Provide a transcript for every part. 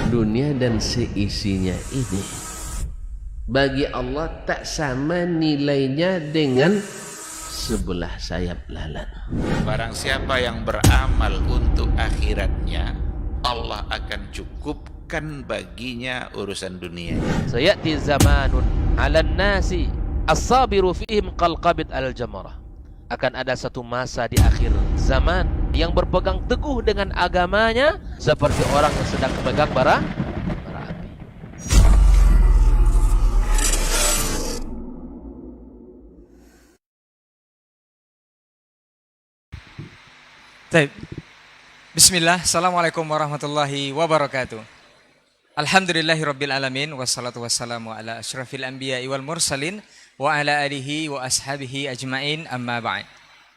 dunia dan seisinya ini bagi Allah tak sama nilainya dengan sebelah sayap lalat. Barang siapa yang beramal untuk akhiratnya, Allah akan cukupkan baginya urusan dunia. Sayati zamanun 'alan nasi as-sabiru fihim qalqabit al-jamarah. Akan ada satu masa di akhir zaman yang berpegang teguh dengan agamanya seperti orang yang sedang memegang bara api. Baik. Bismillah. Assalamualaikum warahmatullahi wabarakatuh. Alhamdulillahirabbil alamin wassalatu wassalamu ala asyrafil anbiya'i wal mursalin wa ala alihi wa ashabihi ajmain amma ba'd.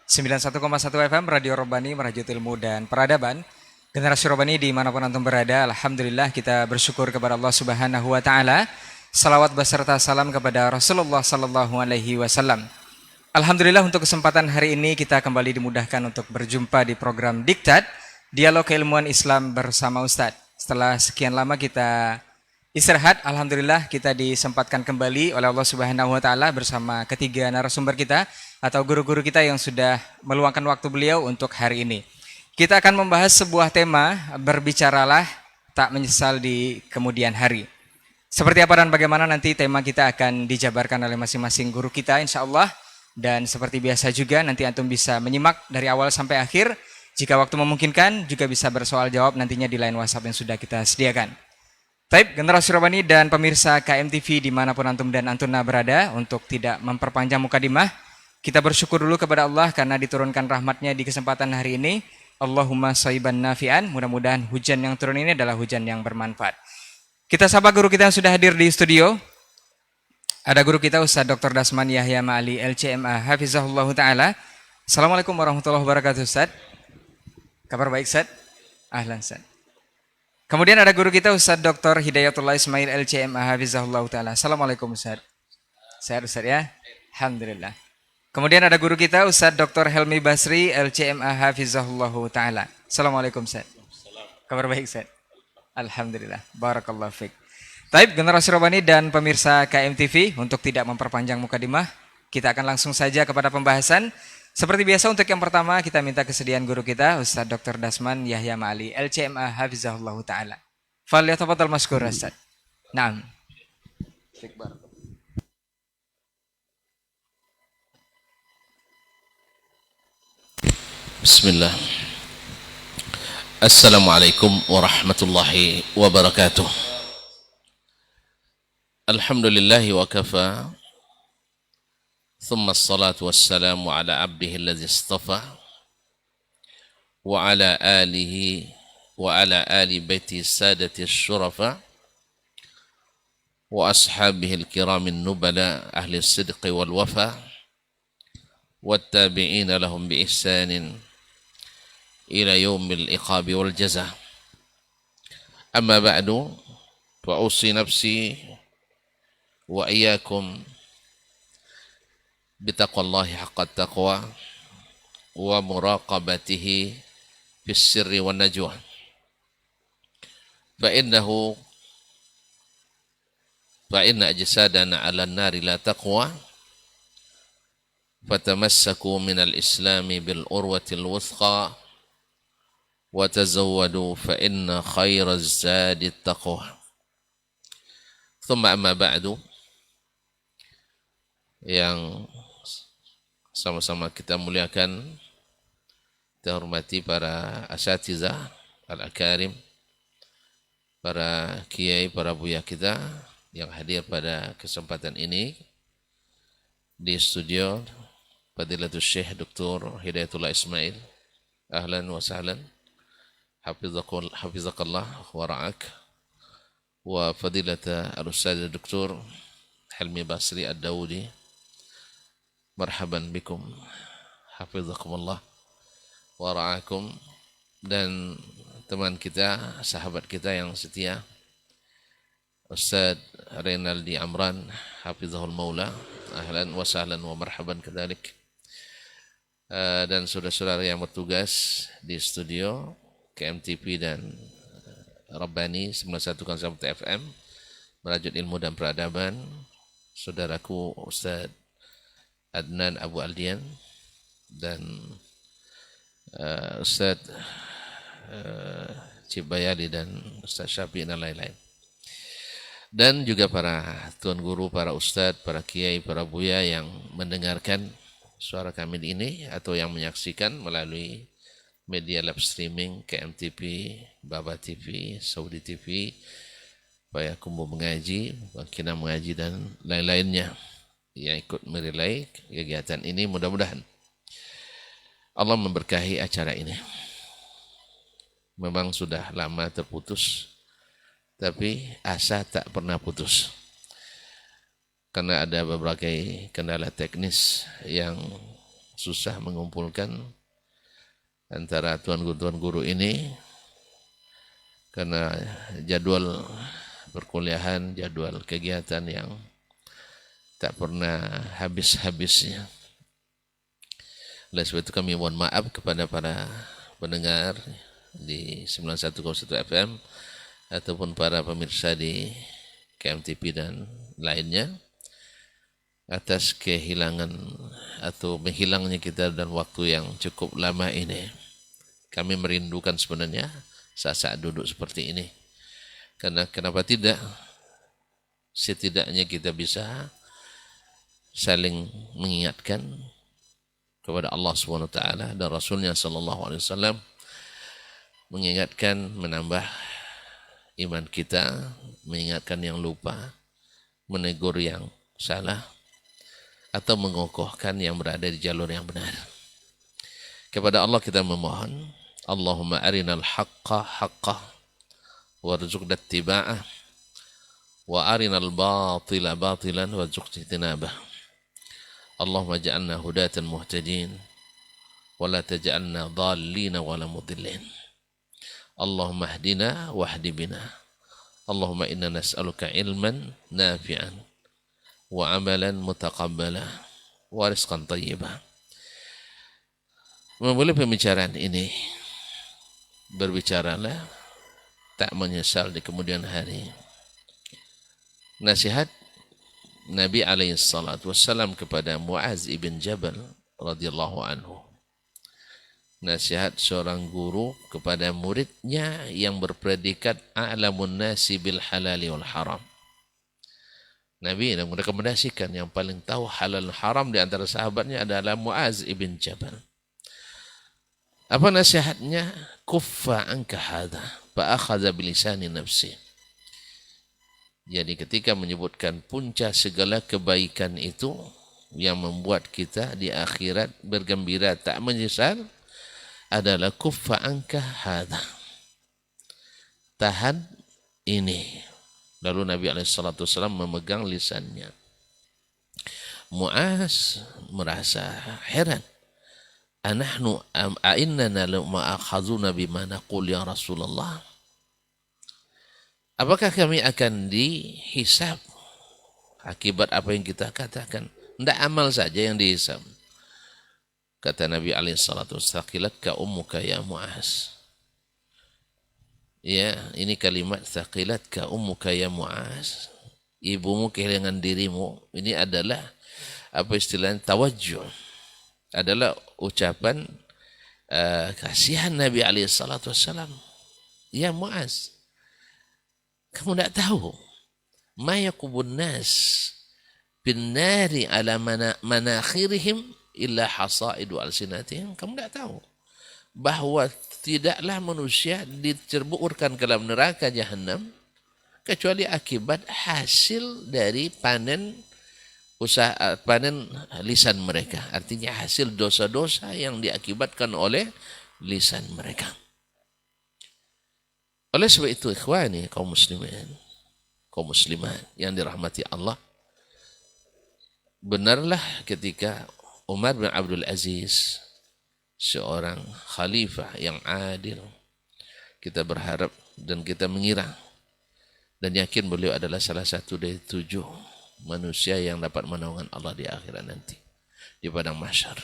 91,1 FM Radio Rabbani Merajut Ilmu dan Peradaban. Generasi Rabbani dimanapun antum berada, alhamdulillah kita bersyukur kepada Allah Subhanahu wa taala. Salawat beserta salam kepada Rasulullah sallallahu alaihi wasallam. Alhamdulillah untuk kesempatan hari ini kita kembali dimudahkan untuk berjumpa di program Diktat, Dialog Keilmuan Islam bersama Ustadz. Setelah sekian lama kita istirahat, alhamdulillah kita disempatkan kembali oleh Allah Subhanahu wa taala bersama ketiga narasumber kita atau guru-guru kita yang sudah meluangkan waktu beliau untuk hari ini. Kita akan membahas sebuah tema, berbicaralah tak menyesal di kemudian hari. Seperti apa dan bagaimana nanti tema kita akan dijabarkan oleh masing-masing guru kita insyaallah. Dan seperti biasa juga nanti antum bisa menyimak dari awal sampai akhir. Jika waktu memungkinkan juga bisa bersoal jawab nantinya di line WhatsApp yang sudah kita sediakan. Taib, generasi Rabbani dan pemirsa KMTV dimanapun antum dan antuna berada, untuk tidak memperpanjang mukadimah, kita bersyukur dulu kepada Allah karena diturunkan rahmatnya di kesempatan hari ini. Allahumma shayban nafi'an, mudah-mudahan hujan yang turun ini adalah hujan yang bermanfaat. Kita sapa guru kita yang sudah hadir di studio. Ada guru kita Ustaz Dr. Dasman Yahya Ma'ali LCMA Hafizahullah Ta'ala. Assalamualaikum warahmatullahi wabarakatuh Ustaz. Kabar baik Ustaz? Ahlan Ustaz. Kemudian ada guru kita Ustaz Dr. Hidayatullah Ismail LCMA Hafizahullah Ta'ala. Assalamualaikum Ustaz. Sehat Ustaz ya? Alhamdulillah. Kemudian ada guru kita Ustaz Dr. Helmi Basri LCMA Hafizahullah Ta'ala. Assalamualaikum Ustaz. Kabar baik Ustaz? Alhamdulillah. Barakallahu fiqh. Taib, generasi Rabbani dan pemirsa KMTV, untuk tidak memperpanjang mukadimah, kita akan langsung saja kepada pembahasan. Seperti biasa untuk yang pertama kita minta kesediaan guru kita Ustaz Dr. Dasman Yahya Ma'ali LCMA Hafizahullah Ta'ala. Falyatafadhal maskur Ustaz. Naam. Bismillah. Assalamualaikum warahmatullahi wabarakatuh. Alhamdulillahi wa kafa. Thumma assalatu wassalamu ala abdihi alladhi istafa wa ala alihi wa ala ali baiti sadati syurafa wa ashabihi al-kiramin nubala ahli as-sidqi wal wafa wattabi'ina lahum bi ihsanin ila yaumil iqabi wal jaza. Amma ba'du, fa usi nafsi wa iyyakum bitaqwallahi haqqa taqwa wa muraqabatihi fis sirri wan najwa. Fa inna ajsadana 'ala an-nari la taqwa fatamassaku minal islami bil urwatil wuthqa wa tazawwadu fa inna khairaz zadi taqwa. Thumma amma ba'du, yang sama-sama kita muliakan, kita hormati para asatizah al-akarim, para kiai, para buya kita yang hadir pada kesempatan ini di studio. Fadilatul Syekh Dr. Hidayatullah Ismail, ahlan wa sahlan, hafizakallah wa ra'ak. Wa fadilata al-ustaz Dr. Helmi Basri Ad-Dawudi, marhaban bikum, hafizakumullah wa ra'akum. Dan teman kita, sahabat kita yang setia, Ustaz Reynaldi Amran, hafizahul maula, ahlan wa sahlan wa marhaban kadzalik. Dan saudara-saudara yang bertugas di studio KMTV dan Rabbani 91,1 FM, Merajut Ilmu dan Peradaban, saudaraku Ustaz Adnan Abu Aldian dan Ustaz Cibayali dan Ustaz Syafi'i dan lain-lain. Dan juga para tuan guru, para ustadz, para kiai, para buya yang mendengarkan suara kami ini atau yang menyaksikan melalui media live streaming KMTV, Baba TV, Saudi TV, Payakumbu Mengaji, Bangkina Mengaji dan lain-lainnya yang ikut merelai kegiatan ini. Mudah-mudahan Allah memberkahi acara ini. Memang sudah lama terputus, tapi asa tak pernah putus. Karena ada berbagai kendala teknis yang susah mengumpulkan antara tuan guru ini. Karena jadwal perkuliahan, jadwal kegiatan yang tak pernah habis-habisnya. Oleh sebab itu kami mohon maaf kepada para pendengar di 91,1 FM ataupun para pemirsa di KMTV dan lainnya atas kehilangan atau menghilangnya kita dan waktu yang cukup lama ini. Kami merindukan sebenarnya saat-saat duduk seperti ini. Karena kenapa tidak, setidaknya kita bisa saling mengingatkan kepada Allah SWT dan Rasulnya SAW, mengingatkan, menambah iman kita, mengingatkan yang lupa, menegur yang salah, atau mengokohkan yang berada di jalur yang benar. Kepada Allah kita memohon, Allahumma arinal haqqa haqqa warzuqna ittiba'ah wa arinal batila batilan warzuqna ijtinabah. Allahumma ja'alna hudatan muhtadin wa la taj'alna dhallina wa la mudillin. Allahumma hdina wahdi bina. Allahumma inna nas'aluka ilman nafi'an wa amalan mutaqabbala wa rizqan tayyiba. Memulai pembicaraan ini, berbicaralah tak menyesal di kemudian hari. Nasihat Nabi SAW kepada Muaz ibn Jabal radhiyallahu anhu. Nasihat seorang guru kepada muridnya yang berpredikat a'lamun nasi bil halali wal haram. Nabi yang merekomendasikan yang paling tahu halal haram di antara sahabatnya adalah Muaz ibn Jabal. Apa nasihatnya? Kuffa anka hadha fa akhadha bilisani nafsi. Jadi ketika menyebutkan puncak segala kebaikan itu yang membuat kita di akhirat bergembira tak menyesal adalah kuffa anka hadha. Tahan ini. Lalu Nabi SAW memegang lisannya. Muaz merasa heran. Anahnu a'innana lama akhazuna bima naqul ya Rasulullah. Apakah kami akan dihisab akibat apa yang kita katakan? Tidak amal saja yang dihisab. Kata Nabi SAW, thaqilatka ummuka ya Muaz. Ya, ini kalimat thaqilatka ummuka ya Muaz. Ibumu kehilangan dirimu. Ini adalah apa istilahnya tawajjuh. Adalah ucapan kasihan Nabi SAW. Ya Muaz, kamu tidak tahu ma yaqubun nas bin nari ala manakhirihim illa hasaidu alsinatihim. Kamu tidak tahu bahwa tidaklah manusia dicerburkan ke dalam neraka jahanam kecuali akibat hasil dari panen usaha, panen lisan mereka. Artinya hasil dosa-dosa yang diakibatkan oleh lisan mereka. Oleh sebab itu ikhwani kaum muslimin, kaum muslimat yang dirahmati Allah, benarlah ketika Umar bin Abdul Aziz, seorang khalifah yang adil, kita berharap dan kita mengira dan yakin beliau adalah salah satu dari 7 manusia yang dapat menaungan Allah di akhirat nanti di padang mahsyar.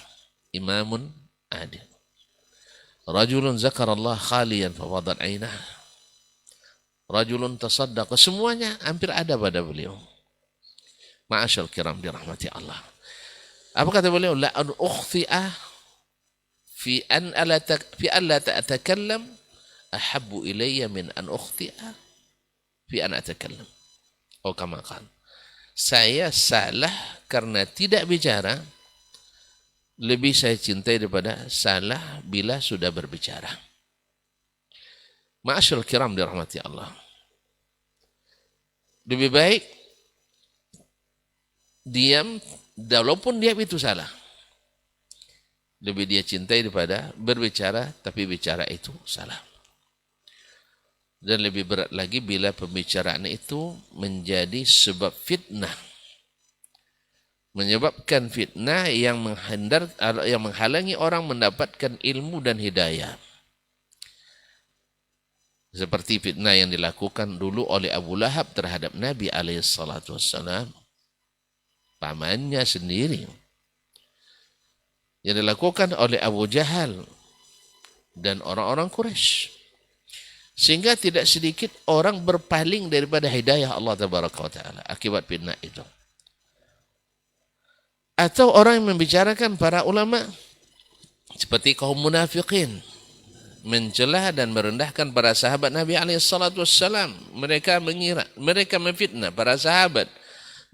Imamun adil. Rajulun zakarallah khaliyan fawadat ainah. rajulun tasaddaqa, semuanya hampir ada pada beliau. Ma'asyal kiram dirahmati Allah. Apa kata beliau? La an ukhfi'a fi an la ta'takallam ahabbu ilayya min an ukhti'a fi an atakallam. Oh, kama qala. Saya salah karena tidak bicara, lebih saya cintai daripada salah bila sudah berbicara. Ma'asyal kiram dirahmati Allah. Lebih baik diam walaupun dia itu salah. Lebih dia cintai daripada berbicara tapi bicara itu salah. Dan lebih berat lagi bila pembicaraan itu menjadi sebab fitnah. Menyebabkan fitnah yang menghalangi orang mendapatkan ilmu dan hidayah. Seperti fitnah yang dilakukan dulu oleh Abu Lahab terhadap Nabi alaihissalam. Pamannya sendiri. Yang dilakukan oleh Abu Jahal dan orang-orang Quraisy. Sehingga tidak sedikit orang berpaling daripada hidayah Allah Tabaraka wa Ta'ala akibat fitnah itu. Atau orang yang membicarakan para ulama seperti kaum munafikin, mencela dan merendahkan para sahabat Nabi SAW. Mereka mengira, mereka memfitnah para sahabat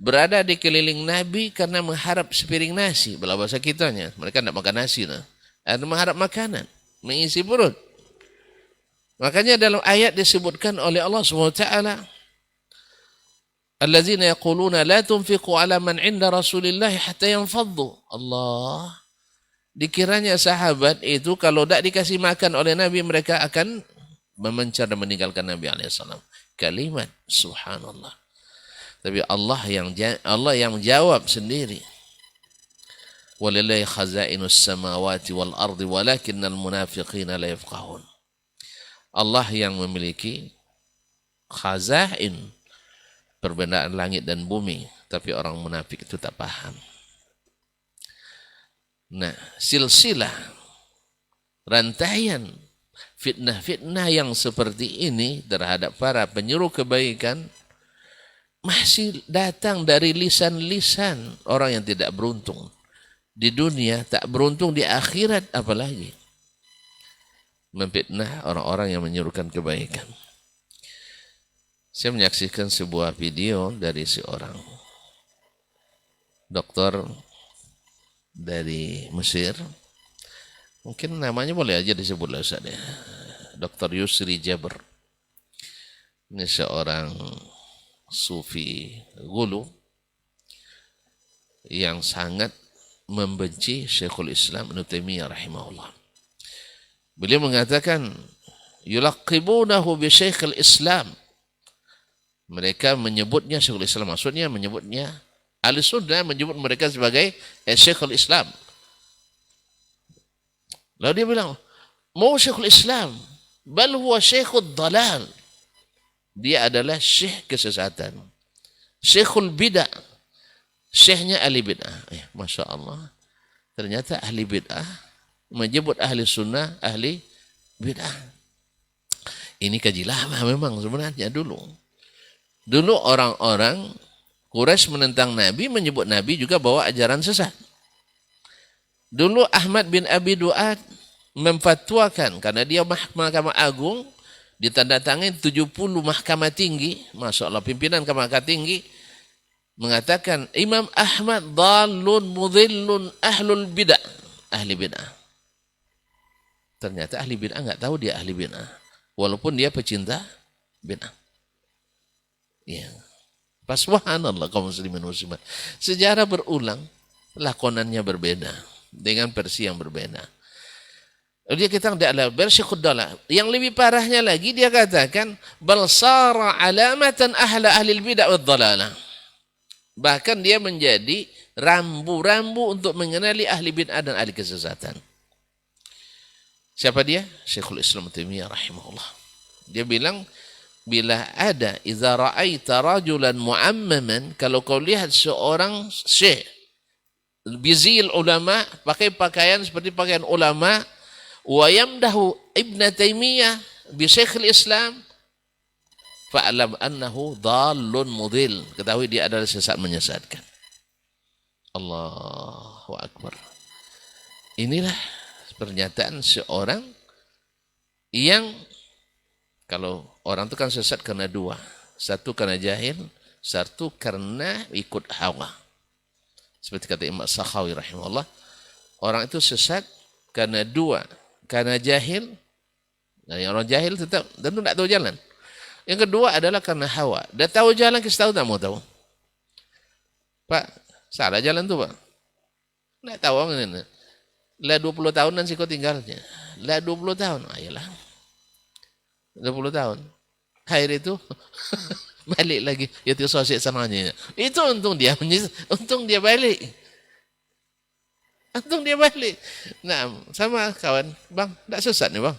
berada di keliling Nabi karena mengharap sepiring nasi. Bila bahasa kitanya, mereka tidak makan nasi. Ada mengharap makanan, mengisi perut. Makanya dalam ayat disebutkan oleh Allah SWT, allazina yaquluna la tunfiqu ala man inda rasulillahi hatta yanfaddu. Allah, dikiranya sahabat itu kalau tidak dikasih makan oleh Nabi, mereka akan memencar dan meninggalkan Nabi SAW. Kalimat subhanallah. Tapi Allah yang jawab sendiri. Walillahi khazainus samawati wal ardi walakinnal munafiqina la yafqahun. Allah yang memiliki khazain, perbendaan langit dan bumi, tapi orang munafik itu tak paham. Nah, silsilah rantaian fitnah-fitnah yang seperti ini terhadap para penyuruh kebaikan masih datang dari lisan-lisan orang yang tidak beruntung di dunia, tak beruntung di akhirat apalagi. Memfitnah orang-orang yang menyuruhkan kebaikan. Saya menyaksikan sebuah video dari seorang dokter dari Mesir. Mungkin namanya boleh aja disebut lah Ustaz ya. Dr. Yusri Jabr. Ini seorang sufi gulu yang sangat membenci Syekhul Islam Ibnu Taimiyah rahimahullah. Beliau mengatakan yulaqibunahu bi Syekhul Islam. Mereka menyebutnya Syekhul Islam, maksudnya menyebutnya Ahli Sunnah menyebut mereka sebagai Syekhul Islam. Lalu dia bilang, mau Syekhul Islam, bal huwa Syekhul Dalal. Dia adalah syekh kesesatan. Syekhul Bid'ah. Syekhnya ahli bid'ah. Masya Allah. Ternyata ahli bid'ah menyebut ahli sunnah ahli bid'ah. Ini kaji lama memang sebenarnya dulu. Dulu orang-orang Quraisy menentang Nabi, menyebut Nabi juga bawa ajaran sesat. Dulu Ahmad bin Abi Du'ad memfatwakan, karena dia Mahkamah Agung, ditandatangani 70 mahkamah tinggi, Masya Allah, pimpinan mahkamah tinggi, mengatakan Imam Ahmad dhalun mudhillun ahlul bid'ah, ahli bid'ah. Ternyata ahli bid'ah enggak tahu dia ahli bid'ah, walaupun dia pecinta bid'ah. Ya. Subhanallah kaum muslimin muslimat. Sejarah berulang, lakonannya berbeda dengan versi yang berbeda. Dia kata adalah bersyikhud dalah. Yang lebih parahnya lagi dia katakan bal sara alamatan ahli bidah wad dhalalah. Bahkan dia menjadi rambu-rambu untuk mengenali ahli bid'ah dan ahli kesesatan. Siapa dia? Syekhul Islam Taimiyah rahimahullah. Dia bilang, bila ada idza ra'aita rajulan mu'ammaman, kalau kau lihat seorang syekh bizil ulama, pakai pakaian seperti pakaian ulama, wa yamdahu Ibn Taimiyah bi Syekhul Islam, fa'lam annahu dhallun mudil. Ketahui dia adalah sesat menyesatkan. Allahu Akbar. Inilah pernyataan seorang yang, kalau orang itu kan sesat karena dua. Satu karena jahil, satu karena ikut hawa. Seperti kata Imam Sakhawi rahimahullah, orang itu sesat karena dua. Karena jahil, nah, yang orang jahil tetap tentu tidak tahu jalan. Yang kedua adalah karena hawa. Dia tahu jalan, kita tahu tak mau tahu. Pak, salah jalan tuh Pak. Tidak tahu ini. Lah 20 tahun nanti kau tinggalnya. Lah 20 tahun, ayolah. 20 tahun. Akhir itu balik lagi. Itu sosial sananya. Itu untung dia balik. Untung dia balik. Nah, sama kawan, bang, tidak sesat nih bang.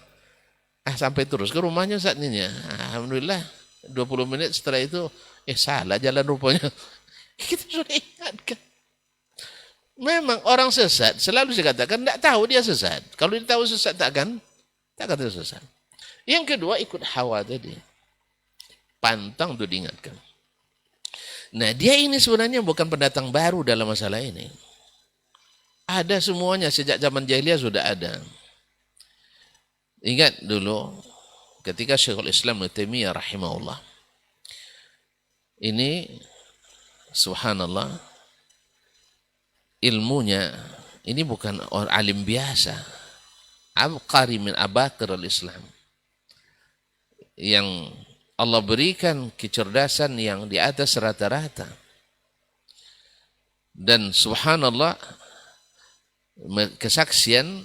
Sampai terus ke rumahnya saat ini. Alhamdulillah, 20 menit setelah itu, salah jalan rupanya. Kita sudah ingatkan. Memang orang sesat selalu dikatakan tidak tahu dia sesat. Kalau dia tahu sesat tak kata sesat. Yang kedua ikut hawa tadi. Pantang itu diingatkan. Nah, dia ini sebenarnya bukan pendatang baru dalam masalah ini. Ada semuanya, sejak zaman jahiliyah sudah ada. Ingat dulu ketika Syekhul Islam Ibnu Taimiyah rahimahullah. Ini subhanallah, ilmunya ini bukan orang alim biasa. Abqari min abaqir al-Islam. Yang Allah berikan kecerdasan yang di atas rata-rata. Dan subhanallah, kesaksian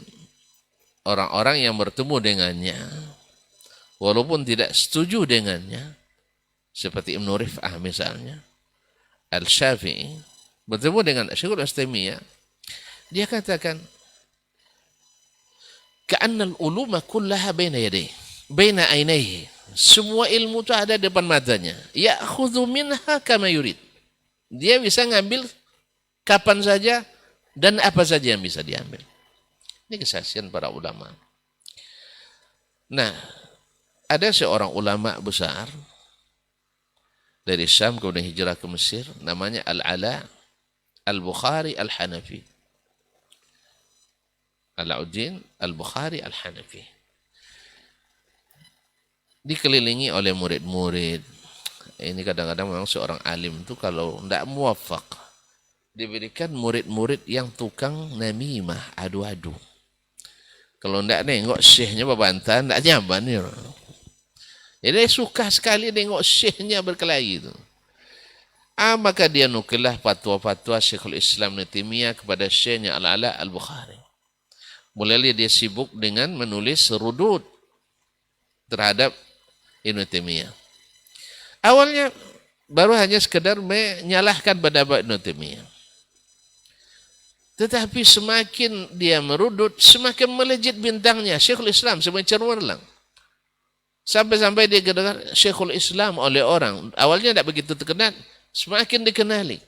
orang-orang yang bertemu dengannya, walaupun tidak setuju dengannya, seperti Ibnu Rif'ah misalnya, Al-Syafi'i, bertemu dengan Syekhul Islamiyah, dia katakan, ka'annal uluma kullaha baina yadayhi, baina ainaihi. Semua ilmu itu ada di depan matanya. Ya'khudhu minha kama yurid. Dia bisa ngambil kapan saja dan apa saja yang bisa diambil. Ini kesaksian para ulama. Nah, ada seorang ulama besar dari Syam kemudian hijrah ke Mesir, namanya Al-Ala Al-Bukhari Al-Hanafi. Alauddin Al-Bukhari Al-Hanafi. Dikelilingi oleh murid-murid. Ini kadang-kadang memang seorang alim itu kalau tidak muwafaq, diberikan murid-murid yang tukang namimah, adu-adu. Kalau tidak nengok syekhnya berbantah, tidak nyaman. Ya. Jadi suka sekali nengok syekhnya berkelahi itu. Maka dia nukilah fatwa-fatwa Syekhul Islam Ibnu Taimiyah kepada syekhnya Al-Ala Al-Bukhari. Mulai dia sibuk dengan menulis rudud terhadap Ibnu Taimiyah. Awalnya baru hanya sekedar menyalahkan pendapat Ibnu Taimiyah. Tetapi semakin dia merudut, semakin melejit bintangnya. Syekhul Islam semakin cemerlang. Sampai-sampai dia dengar Syekhul Islam oleh orang. Awalnya tidak begitu terkenal, semakin dikenali.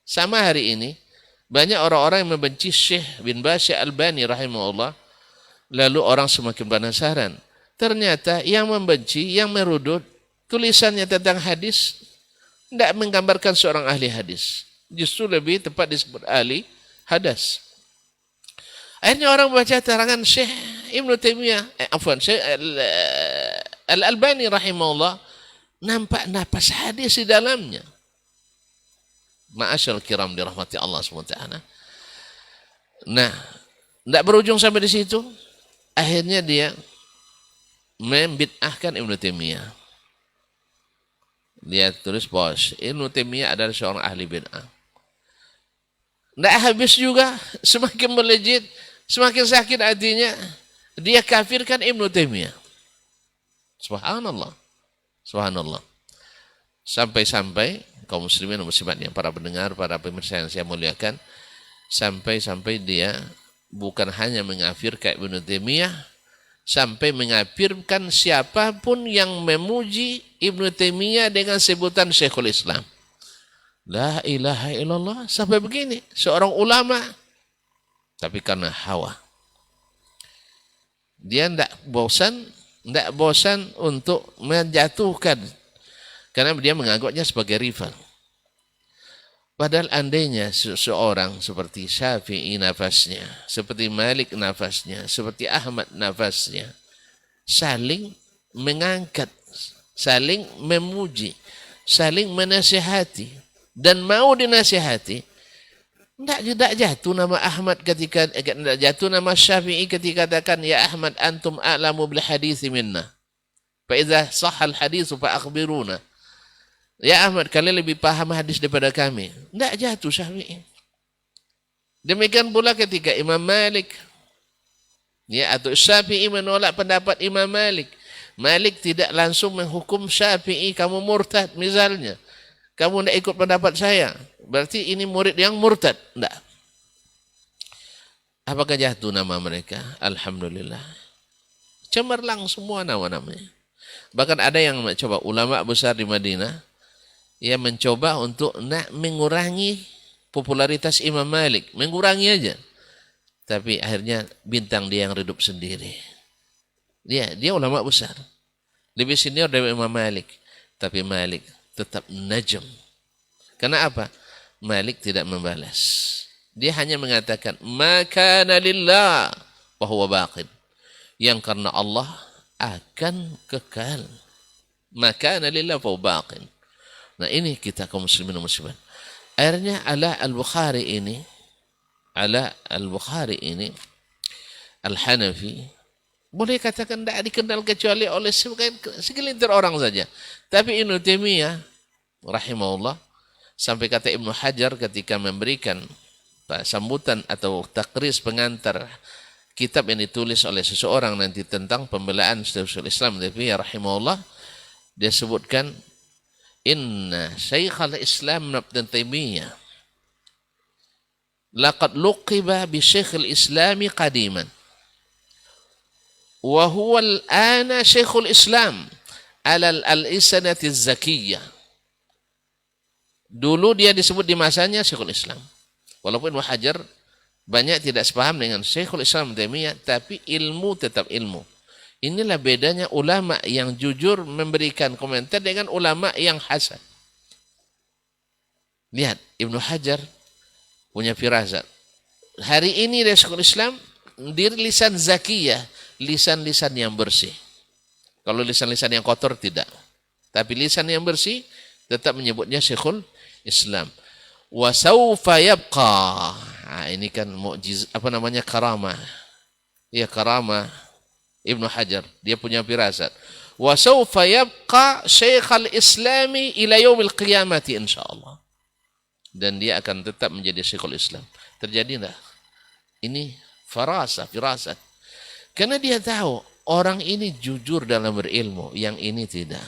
Sama hari ini, banyak orang-orang yang membenci Syekh bin Baz Al-Albani rahimahullah. Lalu orang semakin penasaran. Ternyata yang membenci, yang merudut, tulisannya tentang hadis tidak menggambarkan seorang ahli hadis. Justru lebih tepat disebut ahli hadas. Akhirnya orang baca terangan Syekh Ibnu Taimiyah, Syekh Al-Albani rahimahullah, nampak napas hadis di dalamnya. Ma'asyal kiram dirahmati Allah SWT. Nah, tidak berujung sampai di situ. Akhirnya dia membid'ahkan Ibnu Taimiyah. Dia tulis bos, Ibnu Taimiyah adalah seorang ahli bid'ah. Tidak habis juga, semakin melejit, semakin sakit hatinya, dia kafirkan Ibnu Taimiyah. Subhanallah. Subhanallah. Sampai-sampai kaum muslimin dan muslimat yang para pendengar, para pemirsa yang saya muliakan, sampai-sampai dia bukan hanya mengafirkan Ibnu Taimiyah, sampai mengafirkan siapapun yang memuji Ibnu Taimiyah dengan sebutan Syekhul Islam. La ilaha illallah. Sampai begini, seorang ulama, tapi karena hawa. Dia tidak bosan untuk menjatuhkan Karena dia menganggapnya sebagai rival. Padahal andainya seseorang seperti Syafi'i nafasnya, seperti Malik nafasnya, seperti Ahmad nafasnya, saling mengangkat, saling memuji, saling menasihati, dan mau dinasihati, tidak jatuh nama Ahmad ketika, tidak jatuh nama Syafi'i ketika katakan, ya Ahmad antum a'lamu bil hadithi minna, fa idza sahal hadithu fa akhbiruna. Ya Ahmad, kalian lebih paham hadis daripada kami. Tidak jatuh Syafi'i. Demikian pula ketika Imam Malik, ya, atau Syafi'i menolak pendapat Imam Malik. Malik tidak langsung menghukum Syafi'i, kamu murtad misalnya. Kamu tidak ikut pendapat saya. Berarti ini murid yang murtad. Tidak. Apakah jatuh nama mereka? Alhamdulillah. Cemerlang semua nama-namanya. Bahkan ada yang mencoba, ulama besar di Madinah, ia mencoba untuk nak mengurangi popularitas Imam Malik. Mengurangi aja. Tapi akhirnya bintang dia yang redup sendiri. Dia ulama besar. Lebih senior dari Imam Malik. Tapi Malik tetap najm. Karena apa? Malik tidak membalas. Dia hanya mengatakan, maka lillah wa huwa baqin. Yang karena Allah akan kekal. Maka lillah wa huwa baqin. Nah ini kita kaum muslimin dan muslimat. Akhirnya ala al-Bukhari ini, Al-Hanafi, boleh katakan tidak dikenal kecuali oleh segelintir orang saja. Tapi Ibnu Taimiyah rahimahullah, sampai kata Ibnu Hajar ketika memberikan sambutan atau takris pengantar kitab yang ditulis oleh seseorang nanti tentang pembelaan Syekhul Islam Taimiyah rahimahullah, dia sebutkan, inna Syekhul Islam Ibnu Taimiyah laqad luqiba bi Syekhul Islami qadiman wa huwa al-ana Syekhul Islam ala al-isanati az-zakiyah. Dulu dia disebut di masanya Syekhul Islam. Walaupun Ibnu Hajar banyak tidak sepaham dengan Syekhul Islam Taimiyah, tapi ilmu tetap ilmu. Inilah bedanya ulama yang jujur memberikan komentar dengan ulama yang hasad. Lihat, Ibnu Hajar punya firasat. Hari ini Syekhul Islam diri lisan zakiyah, lisan-lisan yang bersih. Kalau lisan-lisan yang kotor tidak. Tapi lisan yang bersih tetap menyebutnya Syekhul Islam. Wa sawfa yabqa. Nah, ini kan mukjiz, karamah. Ya, karamah Ibnu Hajar, dia punya firasat. Wa sawfa yabqa Syekhul Islami ila yaumil qiyamati insyaallah. Dan dia akan tetap menjadi Syekhul Islam. Terjadi enggak? Ini firasat. Karena dia tahu orang ini jujur dalam berilmu, yang ini tidak.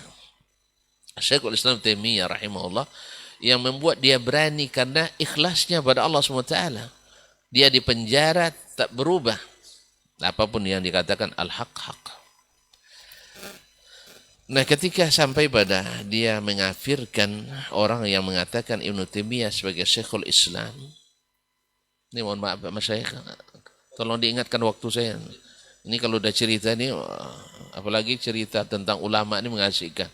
Syekhul Islam Taimiyah rahimahullah, yang membuat dia berani karena ikhlasnya pada Allah SWT. Dia di penjara tak berubah. Apapun yang dikatakan al-haq. Nah, ketika sampai pada dia mengafirkan orang yang mengatakan Ibnu Taimiyah sebagai Syekhul Islam. Ini mohon maaf Mas Syekh, tolong diingatkan waktu saya. Ini kalau udah cerita ini, apalagi cerita tentang ulama ini mengasihkan.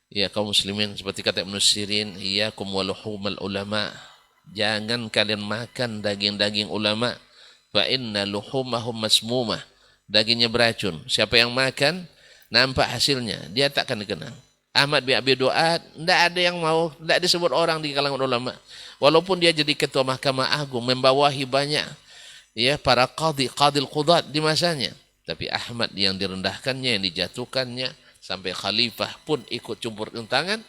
Ya kaum muslimin, seperti kata Ibnu Sirin, iyyakum wa luhumal ulama. Jangan kalian makan daging-daging ulama. Fa inna luhumahum masmumah. Dagingnya beracun. Siapa yang makan, nampak hasilnya, dia tak akan dikenal. Ahmad bin Abi Duat, tidak ada yang mau, tidak disebut orang di kalangan ulama. Walaupun dia jadi ketua Mahkamah Agung, membawahi banyak ya para qadil qudat di masanya. Tapi Ahmad yang direndahkannya, yang dijatuhkannya, sampai khalifah pun ikut campur tangan,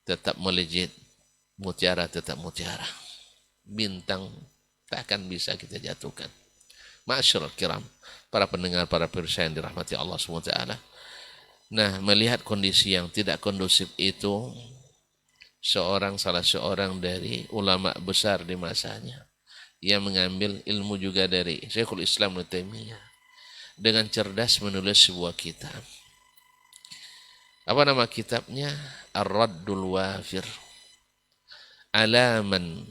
tetap melejit. Mutiara tetap mutiara. Bintang takkan bisa kita jatuhkan. Ma'asyiral kiram, para pendengar, para pemirsa yang dirahmati Allah SWT. Nah, melihat kondisi yang tidak kondusif itu, salah seorang dari ulama besar di masanya, ia mengambil ilmu juga dari Syekhul Islam Ibnu Taimiyah, dengan cerdas menulis sebuah kitab. Apa nama kitabnya? Ar-Raddul Wafir ala man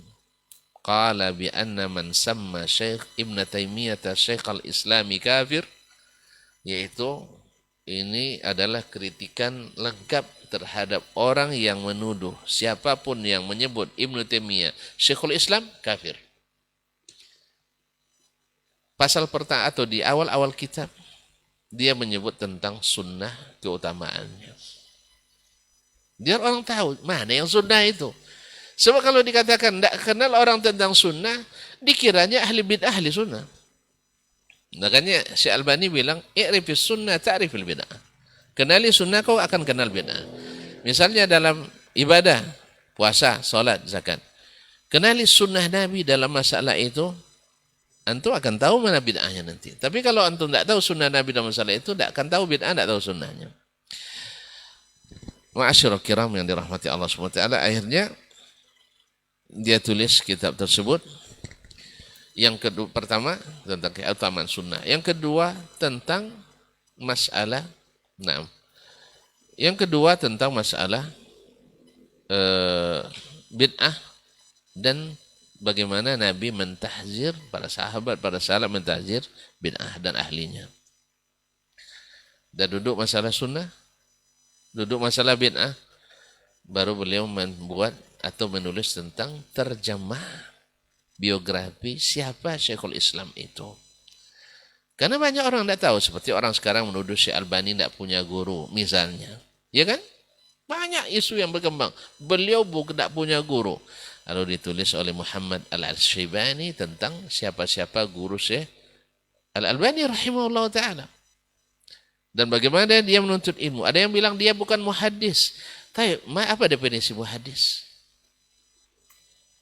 qala bi anna man samma Syekh Ibnu Taimiyah Syekhul Islami kafir, yaitu ini adalah kritikan lengkap terhadap orang yang menuduh siapapun yang menyebut Ibnu Taimiyah Syekhul Islam kafir. Pasal pertama atau di awal-awal kitab dia menyebut tentang sunnah keutamaannya. Biar orang tahu mana yang sunnah itu. Sebab kalau dikatakan tidak kenal orang tentang sunnah, dikiranya ahli bid'ah ahli sunnah. Makanya Syekh Albani bilang, "I'rifis sunnah ta'rifil bid'ah." Kenali sunnah kau akan kenal bid'ah. Misalnya dalam ibadah, puasa, salat, zakat. Kenali sunnah Nabi dalam masalah itu, antum akan tahu mana bid'ahnya nanti. Tapi kalau antum tidak tahu sunnah Nabi dalam masalah itu, tidak akan tahu bid'ah, tidak tahu sunnahnya. Ma'asyiral kiram yang dirahmati Allah SWT, akhirnya dia tulis kitab tersebut. Yang kedua, pertama tentang keutamaan sunnah. Yang kedua tentang masalah, yang kedua tentang masalah bid'ah dan bagaimana Nabi mentahzir para sahabat, para salaf mentahzir bid'ah dan ahlinya. Dan duduk masalah sunnah, duduk masalah bid'ah, baru beliau membuat atau menulis tentang terjemah biografi siapa Syekhul Islam itu. Karena banyak orang tidak tahu, seperti orang sekarang menuduh Syekh Albani tidak punya guru misalnya. Ya kan? Banyak isu yang berkembang. Beliau tidak punya guru. Lalu ditulis oleh Muhammad Al-Syaibani tentang siapa-siapa guru Syekh Al-Albani rahimahullah ta'ala. Dan bagaimana dia menuntut ilmu. Ada yang bilang dia bukan muhaddis. Tapi apa definisi muhaddis?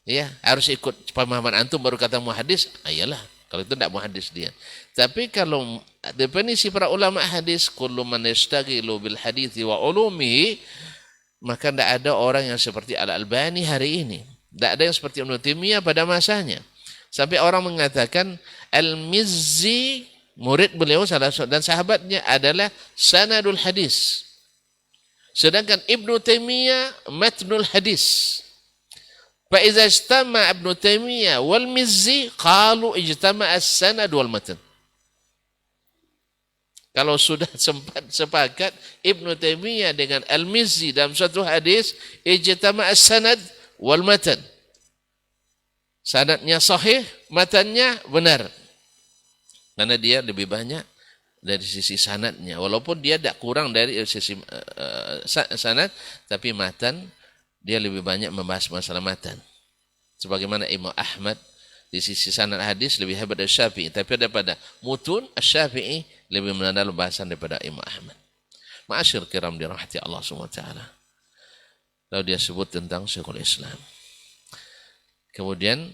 Ya, harus ikut pemahaman antum baru kata muhaddis. Ayalah, kalau itu tidak muhaddis dia. Tapi kalau definisi para ulama hadis, kullu man yashtaghilu bil hadithi wa ulumihi, maka tidak ada orang yang seperti Al-Albani hari ini. Tidak ada yang seperti Ibnu Taimiyah pada masanya. Sampai orang mengatakan Al-Mizzi, murid beliau salah dan sahabatnya adalah sanadul hadis. Sedangkan Ibnu Taimiyah matnul hadis. فإذا اجتمع ابن تيمية والمزي قالوا اجتمع السند والمتن. Kalau sudah sempat sepakat Ibnu Taimiyah dengan Al-Mizzi dalam suatu hadis, ijtama' as-sanad wal matan. Sanadnya sahih, matannya benar. Karena dia lebih banyak dari sisi sanadnya. Walaupun dia tidak kurang dari sisi sanad, tapi matan dia lebih banyak membahas masalah matan. Sebagaimana Imam Ahmad di sisi sanad hadis lebih hebat dari Syafi'i, tapi daripada mutun Syafi'i lebih menandal bahasan daripada Imam Ahmad. Ma'asyir kiram dirahmati Allah SWT. Lalu dia sebut tentang Syekhul Islam. Kemudian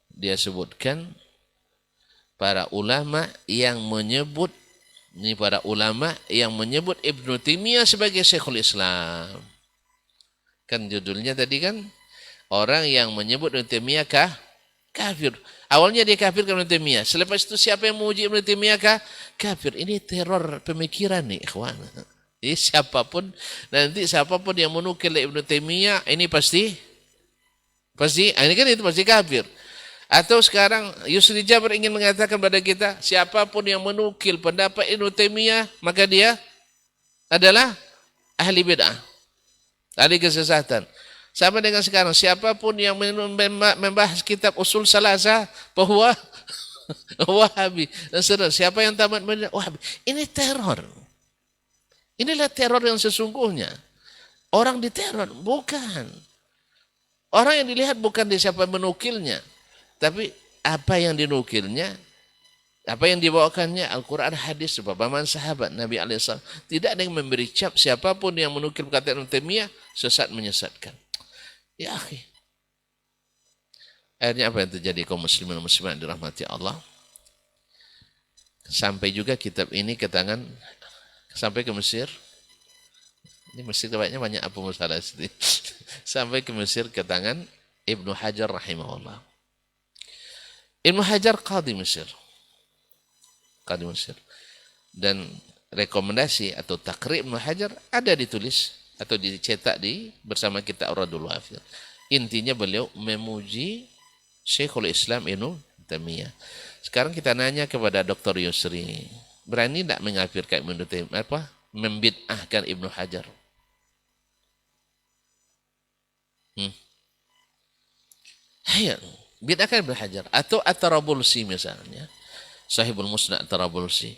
dia sebutkan para ulama yang menyebut Ibnu Taimiyah sebagai Syekhul Islam. Kan judulnya tadi kan, orang yang menyebut Ibnu Taimiyah kafir. Awalnya dia kafir ke Ibnu Taimiyah. Selepas itu siapa yang memuji Ibnu Taimiyah kafir. Ini teror pemikiran nih, ikhwan. Jadi siapapun yang menukil Ibnu Taimiyah ini pasti ini kan itu pasti kafir. Atau sekarang Yusri Jabir ingin mengatakan pada kita, siapapun yang menukil pendapat Ibnu Taimiyah maka dia adalah ahli bid'ah. Ahli kesesatan. Sama dengan sekarang, siapapun yang membahas kitab usul salasah bahwa Wahabi. Dan siapa yang tamat Wahabi. Ini teror. Inilah teror yang sesungguhnya. Orang diteror, bukan. Orang yang dilihat bukan di siapa menukilnya. Tapi apa yang dinukilnya, apa yang dibawakannya, Al-Quran, hadis, pemahaman sahabat Nabi SAW. Tidak ada yang memberi cap siapapun yang menukil perkataan Ibnu Taimiyah sesat menyesatkan. Ya akhi. Akhirnya apa yang terjadi kaum muslimin dan muslimat dirahmati Allah? Sampai juga kitab ini ke tangan, sampai ke Mesir. Ini Mesir banyak apa masalah sini. Sampai ke Mesir ke tangan Ibnu Hajar rahimahullah. Ibnu Hajar qadhi Mesir. Dan rekomendasi atau takrib Ibnu Hajar ada ditulis atau dicetak bersama kita Radul Wafir. Intinya beliau memuji Syekhul Islam Ibnu Taimiyah. Sekarang kita nanya kepada Dr. Yusri. berani tidak mengkafirkan Ibnu Taimiyah, membid'ahkan Ibnu Hajar? Ayo, bid'ahkan Ibnu Hajar. Atau At-Tarabulsi misalnya, Sahibul Musnad At-Tarabulsi.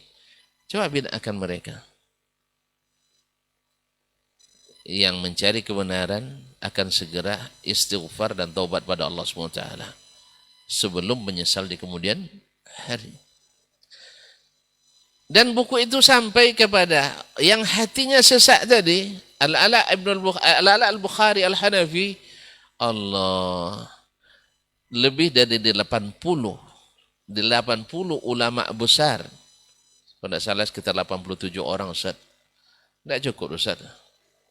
Coba bid'ahkan mereka. Yang mencari kebenaran akan segera istighfar dan taubat pada Allah SWT sebelum menyesal di kemudian hari. Dan buku itu sampai kepada yang hatinya sesak tadi, Al-Ala Al-Bukhari Al-Hanafi, Allah, lebih dari 80 ulama besar. Kalau tidak salah sekitar 87 orang, Ustaz. Tidak cukup, Ustaz.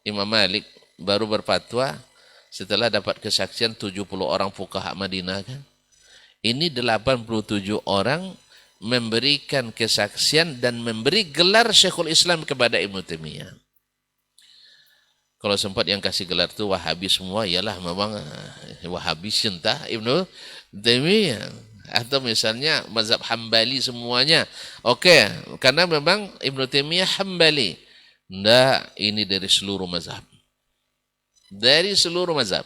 Imam Malik baru berfatwa setelah dapat kesaksian 70 orang fuqaha Madinah kan. Ini 87 orang memberikan kesaksian dan memberi gelar Syekhul Islam kepada Ibnu Taimiyah. Kalau sempat yang kasih gelar itu Wahabi semua, ialah memang Wahabi cinta Ibnu Taimiyah. Atau misalnya mazhab Hambali semuanya. Oke, karena memang Ibnu Taimiyah Hambali. Tidak, ini dari seluruh mazhab. Dari seluruh mazhab.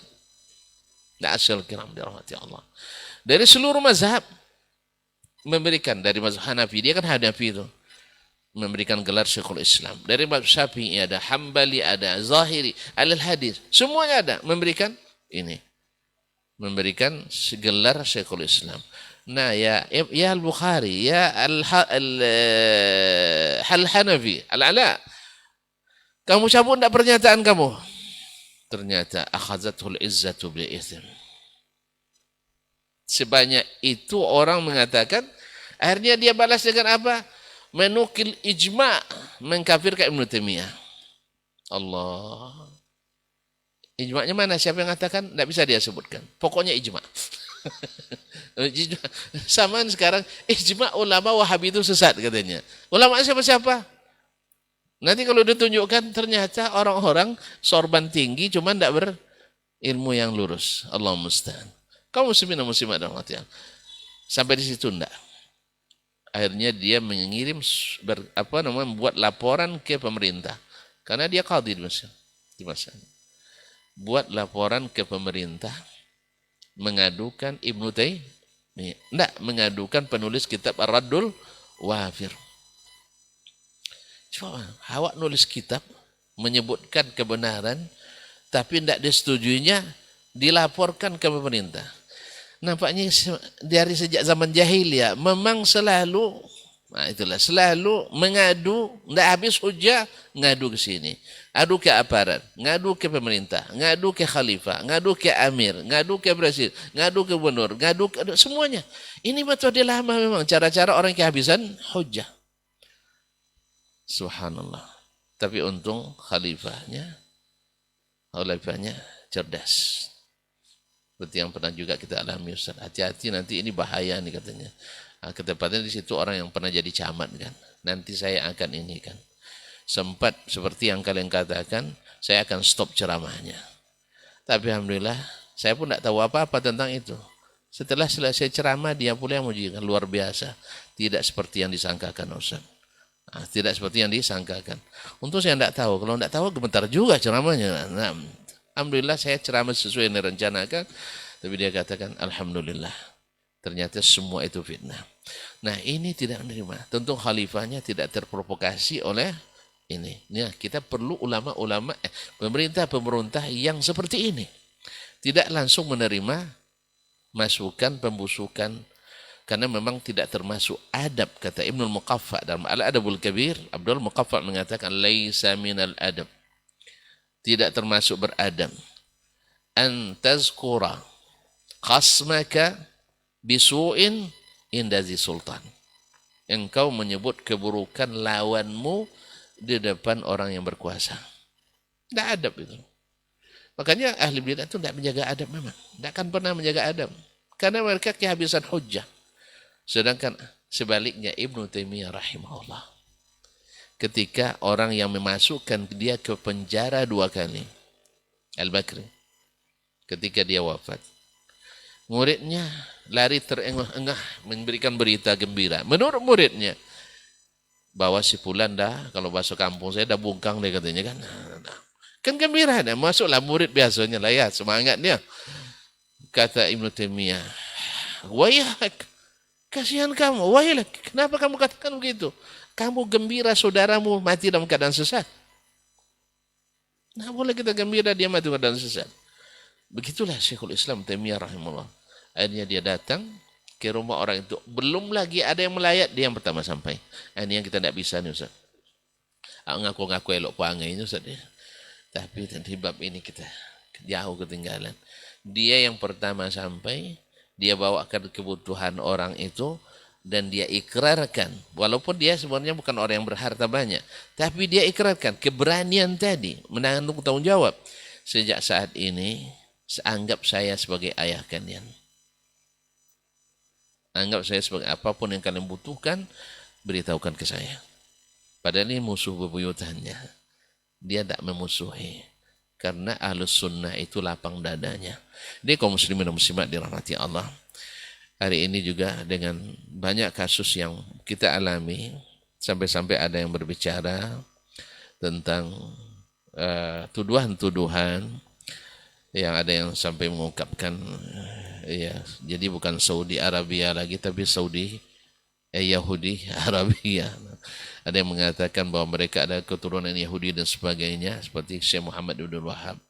Ma'asyiral kiram dirahmati Allah. Dari seluruh mazhab memberikan, dari mazhab Hanafi, dia kan Hanafi itu, memberikan gelar Syekhul Islam. Dari mazhab Syafi'i ada, Hambali ada, Zahiri, Al-Hadis, semuanya ada memberikan ini. Memberikan gelar Syekhul Islam. Nah, ya Al-Bukhari, ya Al-Hanafi, Al-Ala, kamu cabut tidak pernyataan kamu? Ternyata akhazatul izzatu bil itsm. Sebanyak itu orang mengatakan, akhirnya dia balas dengan apa? Menukil ijma' mengkafirkan Ibnu Taimiyah. Allah. Ijma'nya mana? Siapa yang mengatakan? Tidak bisa dia sebutkan. Pokoknya ijma'. Samaan sekarang, ijma' ulama Wahabi itu sesat katanya. Ulama siapa-siapa? Nanti kalau ditunjukkan ternyata orang-orang sorban tinggi cuma tidak berilmu yang lurus. Allah musta'an. Kaum muslimin dan muslimat dan hati. Sampai di situ enggak. Akhirnya dia mengirim membuat laporan ke pemerintah. Karena dia qadhi di masa. Buat laporan ke pemerintah mengadukan Ibnu Taimiyah. Enggak, mengadukan penulis kitab Ar-Raddul Wafir. Coba, awak nulis kitab menyebutkan kebenaran tapi tidak disetujuinya, dilaporkan ke pemerintah. Nampaknya dari sejak zaman jahiliyah memang selalu, selalu mengadu, tidak habis hujah, ngadu ke sini, adu ke aparat, ngadu ke pemerintah, ngadu ke khalifah, ngadu ke amir, ngadu ke presiden, ngadu ke gubernur, ngadu semuanya. Ini metode lama memang, cara-cara orang kehabisan hujah. Subhanallah. Tapi untung khalifahnya cerdas. Seperti yang pernah juga kita alami, Ustaz. Hati-hati nanti ini bahaya nih katanya. Ketepatnya di situ orang yang pernah jadi camat kan. Nanti saya akan ini kan. Sempat seperti yang kalian katakan, saya akan stop ceramahnya. Tapi alhamdulillah, saya pun tidak tahu apa-apa tentang itu. Setelah selesai ceramah, dia pula yang menunjukkan luar biasa. Tidak seperti yang disangkakan, Ustaz. Tidak seperti yang disangkakan. Untuk saya tidak tahu. Kalau tidak tahu, gemetar juga ceramahnya. Nah, alhamdulillah saya ceramah sesuai yang direncanakan. Tapi dia katakan, alhamdulillah. Ternyata semua itu fitnah. Nah, ini tidak menerima. Tentu khalifahnya tidak terprovokasi oleh ini. Nah, kita perlu ulama-ulama, pemerintah-pemerintah yang seperti ini. Tidak langsung menerima masukan, pembusukan. Karena memang tidak termasuk adab, kata Ibnul Muqaffa dalam Al-Adabul Kabir. Abdul Muqaffa mengatakan laisa minal adab, tidak termasuk beradab, an tazkura khasmaka bisu'in indazi sultan, engkau menyebut keburukan lawanmu di depan orang yang berkuasa. Tidak adab itu. Makanya ahli bidah itu tidak menjaga adab memang, tidak akan pernah menjaga adab, karena mereka kehabisan hujjah. Sedangkan sebaliknya Ibnu Taimiyah rahimahullah, ketika orang yang memasukkan dia ke penjara 2 kali, Al-Bakri, ketika dia wafat, muridnya lari terengah-engah memberikan berita gembira. Menurut muridnya, bahwa si Fulan dah, kalau bahasa kampung saya dah bungkang dia katanya kan. Kan gembira dah, masuklah murid biasanya lah ya, semangat dia. Kata Ibnu Taimiyah, wayhak, kasihan kamu, wayhak, kenapa kamu katakan begitu? Kamu gembira saudaramu mati dalam keadaan sesat. Nah, boleh kita gembira dia mati dalam keadaan sesat. Begitulah Syekhul Islam Taimiyah rahimahullah. Akhirnya dia datang ke rumah orang itu. Belum lagi ada yang melayat, dia yang pertama sampai. Ini yang kita tidak bisa nih Ustaz. Ngaku-ngaku elok perangai ini Ustaz. Tapi di bab ini kita jauh ketinggalan. Dia yang pertama sampai, dia bawakan kebutuhan orang itu, dan dia ikrarkan. Walaupun dia sebenarnya bukan orang yang berharta banyak. Tapi dia ikrarkan keberanian tadi, menanggung tanggung jawab. Sejak saat ini, anggap saya sebagai ayah kalian. Anggap saya sebagai apapun yang kalian butuhkan, beritahukan ke saya. Padahal ini musuh bebuyutannya. Dia tak memusuhi. Karena ahlus sunnah itu lapang dadanya. Dia kaum muslimin dan muslimat dirahmati Allah. Hari ini juga dengan banyak kasus yang kita alami, sampai-sampai ada yang berbicara tentang tuduhan-tuduhan, yang ada yang sampai mengungkapkan, ya, jadi bukan Saudi Arabia lagi, tapi Saudi Yahudi Arabia. Ada yang mengatakan bahwa mereka ada keturunan Yahudi dan sebagainya, seperti Syekh Muhammad Abdul Wahab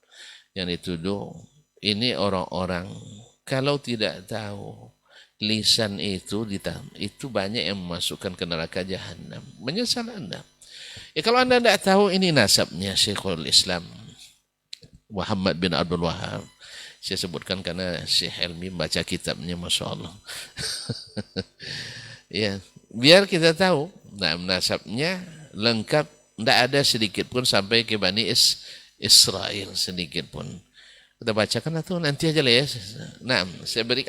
yang dituduh. Ini orang-orang kalau tidak tahu lisan itu banyak yang memasukkan ke neraka jahanam. Menyesal Anda. Ya, kalau Anda tidak tahu ini nasabnya Syekhul Islam Muhammad bin Abdul Wahab. Saya sebutkan karena Syekh Helmi baca kitabnya, Masya Allah. Ya, biar kita tahu. Nah, nasabnya lengkap, tidak ada sedikit pun sampai ke Bani Israel sedikit pun. Kita bacakan atau nanti aja lah ya. Nah, saya beri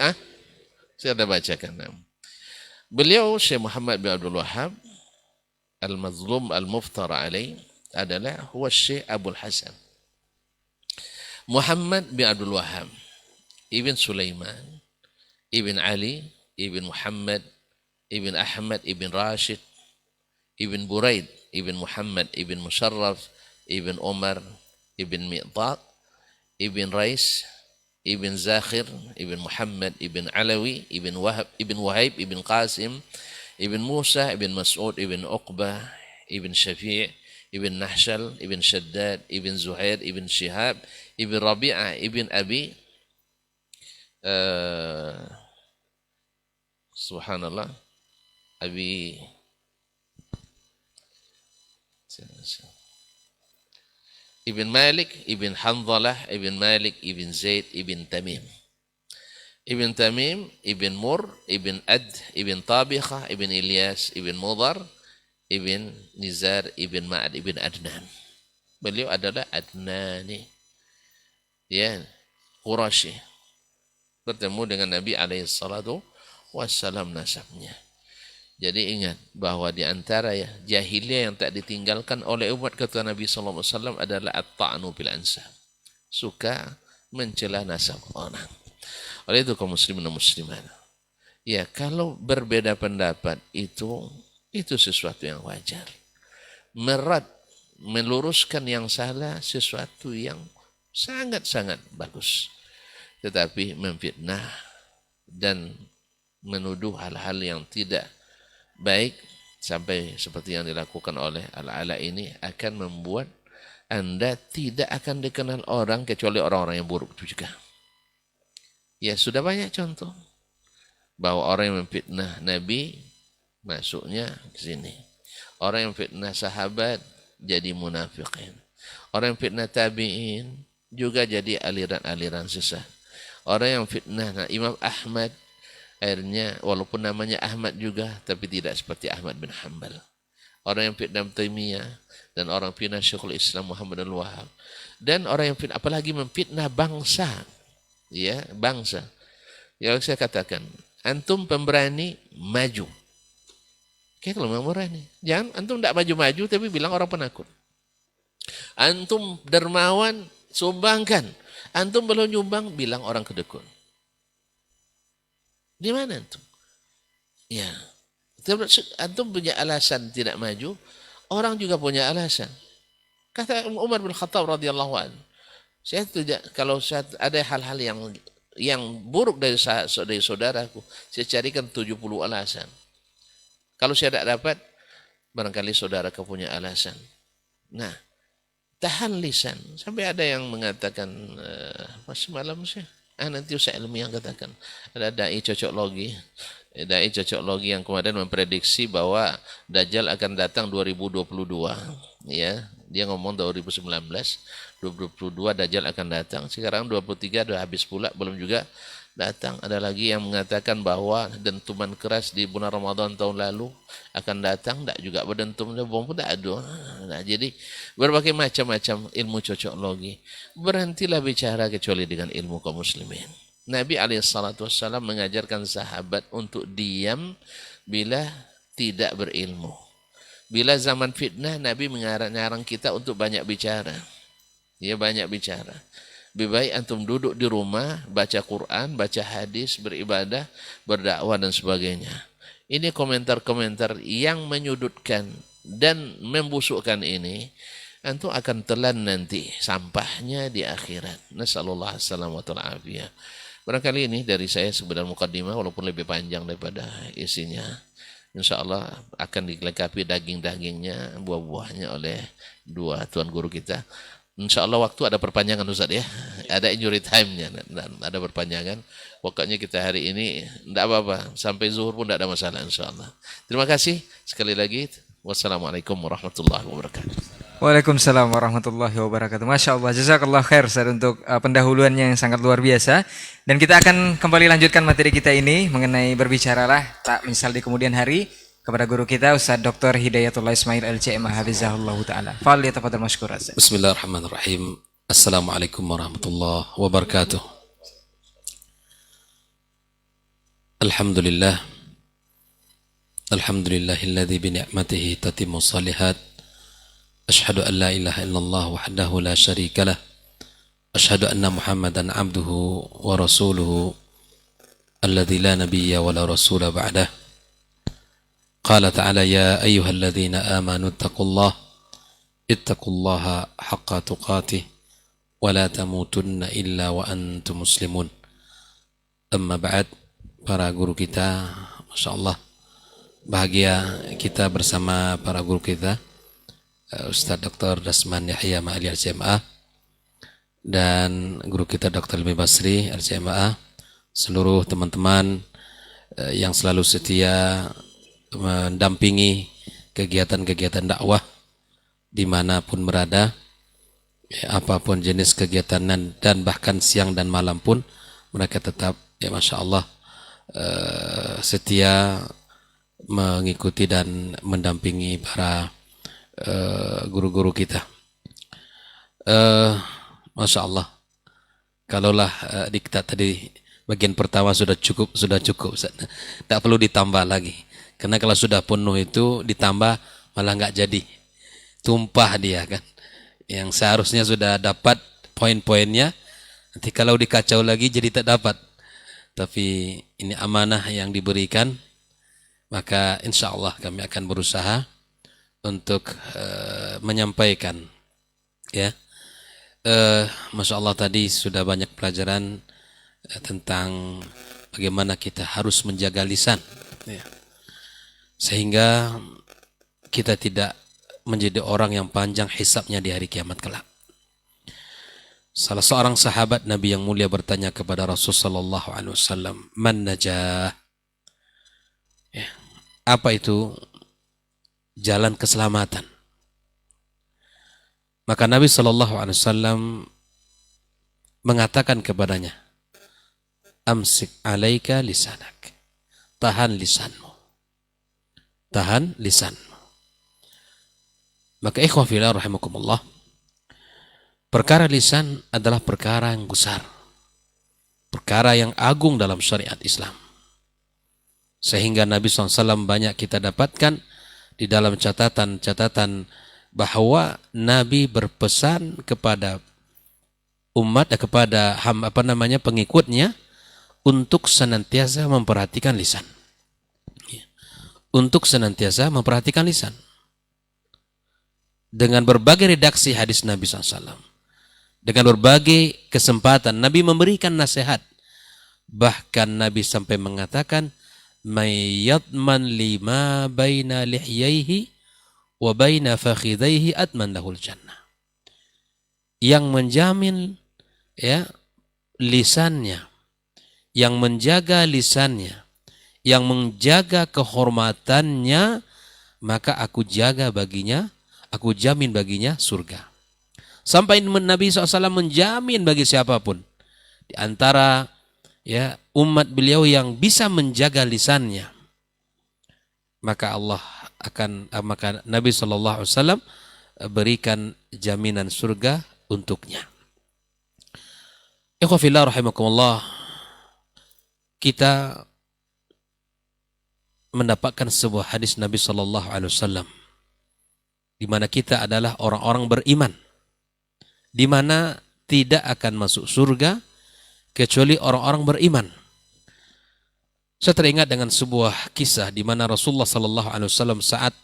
saya ada bacakan. Nah. Beliau Syekh Muhammad bin Abdul Wahab al-mazlum al-muftara alaih adalah huwa Syekh Abul Hasan Muhammad bin Abdul Wahab ibn Sulaiman ibn Ali ibn Muhammad ibn Ahmad ibn Rashid ibn Buraid ibn Muhammad ibn Musharraf ibn Umar ibn Mi'taq ibn Rais ibn Zakhir ibn Muhammad ibn Alawi ibn Wahib ibn Qasim ibn Musa ibn Mas'ud ibn Uqbah ibn Syafi' ibn Nahshal ibn Shaddad ibn Zuhair ibn Shihab ibn Rabi'ah ibn Abi subhanallah Abi Ibn Malik, Ibn Hanzalah, Ibn Malik, Ibn Zaid, Ibn Tamim. Ibn Tamim, Ibn Mur, Ibn Ad, Ibn Tabiqah, Ibn Ilyas, Ibn Mudhar, Ibn Nizar, Ibn Ma'ad, Ibn Adnan. Beliau adalah Adnani. Ya, Quraisy. Bertemu dengan Nabi SAW nasabnya. Jadi ingat bahwa di antara jahiliyah yang tak ditinggalkan oleh umat kata Nabi SAW adalah at-ta'nu bil ansab. Suka mencela nasab orang. Oleh itu kaum muslimin dan muslimat. Ya, kalau berbeda pendapat itu sesuatu yang wajar. Meluruskan yang salah sesuatu yang sangat-sangat bagus. Tetapi memfitnah dan menuduh hal-hal yang tidak baik sampai seperti yang dilakukan oleh ala-ala ini akan membuat Anda tidak akan dikenal orang kecuali orang-orang yang buruk itu juga. Ya, sudah banyak contoh bahwa orang yang memfitnah Nabi masuknya ke sini. Orang yang fitnah sahabat jadi munafiqin. Orang yang fitnah tabi'in juga jadi aliran-aliran sesat. Orang yang fitnah Imam Ahmad akhirnya walaupun namanya Ahmad juga tapi tidak seperti Ahmad bin Hanbal. Orang yang fitnah Taimiyah dan orang fitnah Syekhul Islam Muhammad Abdul Wahab dan orang yang fitnah apalagi memfitnah bangsa. Ya, bangsa. Ya, saya katakan, antum pemberani maju. Kayak kalau memang berani. Jangan antum tidak maju-maju tapi bilang orang penakut. Antum dermawan, sumbangkan. Antum belum nyumbang, bilang orang kedekun. Di mana antum? Ya, Antum punya alasan tidak maju, orang juga punya alasan. Kata Umar bin Khattab radhiyallahu anhu, saya tidak, kalau ada hal-hal yang buruk dari saudaraku, saya carikan 70 alasan. Kalau saya tidak dapat, barangkali saudara punya alasan. Nah, tahan lisan. Sampai ada yang mengatakan, semalam sih, nanti Ustaz Ilmi yang katakan, ada dai cocok logi yang kemarin memprediksi bahwa Dajjal akan datang 2022. Ya, dia ngomong 2019, 2022 Dajjal akan datang. Sekarang 23 sudah habis pula, belum juga datang. Ada lagi yang mengatakan bahwa dentuman keras di bulan Ramadan tahun lalu akan datang, tidak juga berdentum, bom pun tidak ada. Nah, jadi berbagai macam-macam ilmu cocok logi. Berhentilah bicara kecuali dengan ilmu kaum muslimin. Nabi SAW mengajarkan sahabat untuk diam bila tidak berilmu. Bila zaman fitnah, Nabi mengarang kita untuk banyak bicara. Ya, banyak bicara. Lebih baik antum duduk di rumah, baca Quran, baca hadis, beribadah, berdakwah dan sebagainya. Ini komentar-komentar yang menyudutkan dan membusukkan ini, antum akan telan nanti sampahnya di akhirat. Nasallallahu alaihi wasallam. Barangkali ini dari saya sebenarnya mukaddimah, walaupun lebih panjang daripada isinya. Insya Allah akan dilengkapi daging-dagingnya, buah-buahnya oleh dua tuan guru kita. Insya Allah waktu ada perpanjangan Ustaz ya. Ada injury time-nya dan ada perpanjangan. Pokoknya kita hari ini tidak apa-apa. Sampai zuhur pun tidak ada masalah insya Allah. Terima kasih sekali lagi. Wassalamualaikum warahmatullahi wabarakatuh. Waalaikumsalam warahmatullahi wabarakatuh. Masya Allah, jazakallah khair Ustaz untuk pendahuluannya yang sangat luar biasa. Dan kita akan kembali lanjutkan materi kita ini mengenai berbicaralah tak menyesal di kemudian hari kepada guru kita Ustaz Dr. Hidayatullah Ismail LCMA Hafizahullah Ta'ala. Fadhil mashkur Ustaz. Bismillahirrahmanirrahim. Assalamualaikum warahmatullahi wabarakatuh. Alhamdulillah. Alhamdulillahilladzi bi ni'matihi tatimmu shalihat. Ashhadu an la ilaha illallah wahdahu la syarika lah. Ashhadu anna Muhammadan abduhu wa rasuluhu alladzi la nabiyya wa la rasula ba'dah. Qala ta'ala ya ayyuhalladzina amanu ittaqullaha haqqa tuqatih wa la tamutunna illa wa antum muslimun. Amma ba'd, para guru kita, Masya Allah, bahagia kita bersama para guru kita, Ustaz Dr. Dasman Yahya Ma'ali LCMA dan guru kita Dr. Ilmi Basri LCMA, seluruh teman-teman yang selalu setia mendampingi kegiatan-kegiatan dakwah dimanapun berada, apapun jenis kegiatan dan bahkan siang dan malam pun mereka tetap, ya Masya Allah, setia mengikuti dan mendampingi para guru-guru kita. Masya Allah, kalaulah diktat tadi bagian pertama sudah cukup, tidak perlu ditambah lagi. Karena kalau sudah penuh itu ditambah malah nggak jadi, tumpah dia kan. Yang seharusnya sudah dapat poin-poinnya, nanti kalau dikacau lagi jadi tak dapat. Tapi ini amanah yang diberikan, maka insya Allah kami akan berusaha untuk menyampaikan. Ya, Masya Allah tadi sudah banyak pelajaran tentang bagaimana kita harus menjaga lisan. Ya. Sehingga kita tidak menjadi orang yang panjang hisabnya di hari kiamat kelak. Salah seorang sahabat Nabi yang mulia bertanya kepada Rasulullah SAW, man najah? Ya, apa itu jalan keselamatan? Maka Nabi SAW mengatakan kepadanya, amsik alaika lisanak, tahan lisanmu. Tahan lisan. Maka ikhwah fillah rahimakumullah, perkara lisan adalah perkara yang besar, perkara yang agung dalam syariat Islam, sehingga Nabi SAW banyak kita dapatkan di dalam catatan-catatan bahwa Nabi berpesan kepada umat, kepada pengikutnya untuk senantiasa memperhatikan lisan, untuk senantiasa memperhatikan lisan. Dengan berbagai redaksi hadis Nabi SAW, dengan berbagai kesempatan Nabi memberikan nasihat. Bahkan Nabi sampai mengatakan, "May yadman lima baina lihyaihi wa baina fakhidaihi adman lahul jannah." Yang menjamin ya lisannya, yang menjaga lisannya, yang menjaga kehormatannya, maka aku jaga baginya, aku jamin baginya surga. Sampai Nabi SAW menjamin bagi siapapun di antara ya umat beliau yang bisa menjaga lisannya, maka maka Nabi SAW berikan jaminan surga untuknya. Ikhwafillah rahimakumullah, kita mendapatkan sebuah hadis Nabi SAW di mana kita adalah orang-orang beriman, di mana tidak akan masuk surga kecuali orang-orang beriman. Saya teringat dengan sebuah kisah di mana Rasulullah SAW saat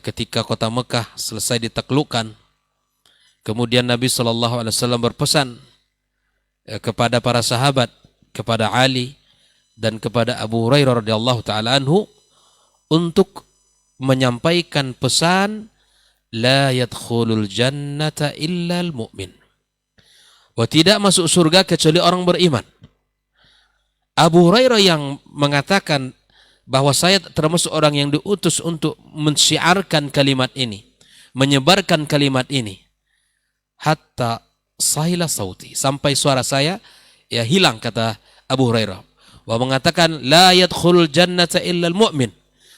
ketika kota Mekah selesai ditaklukkan, kemudian Nabi SAW berpesan kepada para sahabat, kepada Ali dan kepada Abu Hurairah radhiyallahu taala anhu untuk menyampaikan pesan la yadkhulul jannata illal mu'min, bahwa tidak masuk surga kecuali orang beriman. Abu Hurairah yang mengatakan bahwa saya termasuk orang yang diutus untuk mensyiarkan kalimat ini, menyebarkan kalimat ini, hatta sahila sauti, sampai suara saya ya hilang, kata Abu Hurairah, bahwa mengatakan la yadkhulul jannata illal mu'min,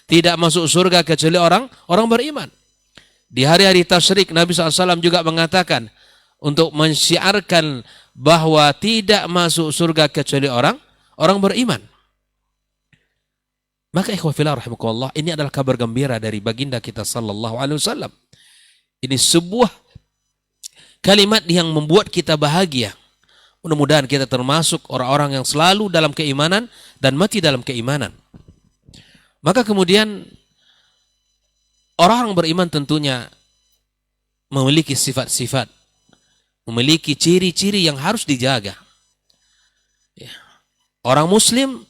tidak masuk surga kecuali orang beriman. Di hari-hari tasyrik Nabi SAW juga mengatakan untuk mensyiarkan bahwa tidak masuk surga kecuali orang beriman. Maka ikhwafillah rahimakumullah, ini adalah kabar gembira dari baginda kita sallallahu alaihi wasallam. Ini sebuah kalimat yang membuat kita bahagia. Mudah-mudahan kita termasuk orang-orang yang selalu dalam keimanan dan mati dalam keimanan. Maka kemudian orang-orang beriman tentunya memiliki sifat-sifat, memiliki ciri-ciri yang harus dijaga. Ya. Orang muslim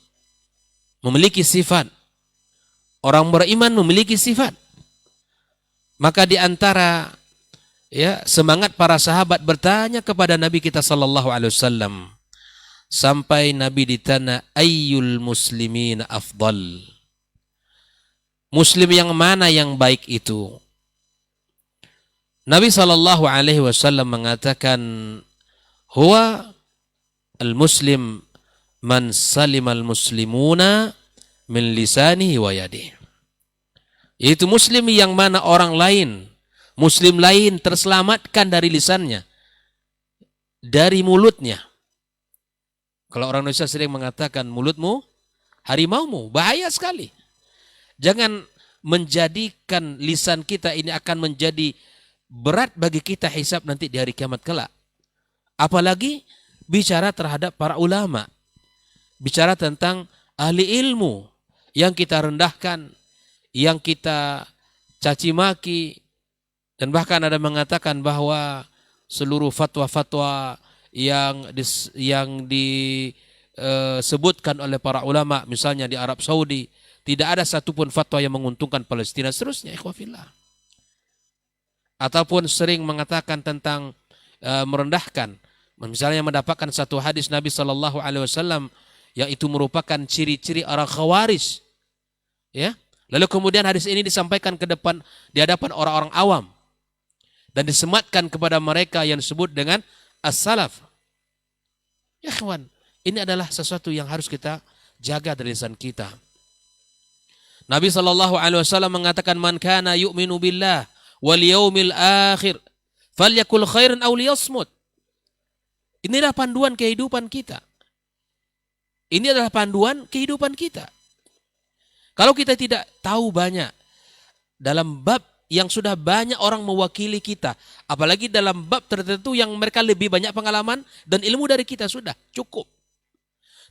memiliki sifat, orang beriman memiliki sifat. Maka di antara ya semangat para sahabat bertanya kepada Nabi kita sallallahu alaihi wasallam, sampai Nabi ditanya, ayyul muslimin afdal, muslim yang mana yang baik itu? Nabi sallallahu alaihi wasallam mengatakan, huwa al-muslim man salimal muslimuna min lisanihi wa yadihi. Yaitu muslim yang mana orang lain, muslim lain terselamatkan dari lisannya, dari mulutnya. Kalau orang Indonesia sering mengatakan mulutmu harimaumu, bahaya sekali. Jangan menjadikan lisan kita ini akan menjadi berat bagi kita hisab nanti di hari kiamat kelak. Apalagi bicara terhadap para ulama, bicara tentang ahli ilmu yang kita rendahkan, yang kita caci maki, dan bahkan ada mengatakan bahwa seluruh fatwa-fatwa yang disebutkan oleh para ulama, misalnya di Arab Saudi, tidak ada satupun fatwa yang menguntungkan Palestina, seterusnya, ikhwafillah. Ataupun sering mengatakan tentang merendahkan, misalnya mendapatkan satu hadis Nabi SAW yang itu merupakan ciri-ciri orang khawarij, ya. Lalu kemudian hadis ini disampaikan di hadapan orang-orang awam dan disematkan kepada mereka yang disebut dengan as-salaf. Ya kawan, ini adalah sesuatu yang harus kita jaga dari lisan kita. Nabi SAW mengatakan, man kana yu'minu billah wal yaumil akhir falyakul khairan aw liyasmut. Inilah panduan kehidupan kita. Ini adalah panduan kehidupan kita. Kalau kita tidak tahu banyak dalam bab yang sudah banyak orang mewakili kita, apalagi dalam bab tertentu yang mereka lebih banyak pengalaman dan ilmu dari kita, sudah cukup.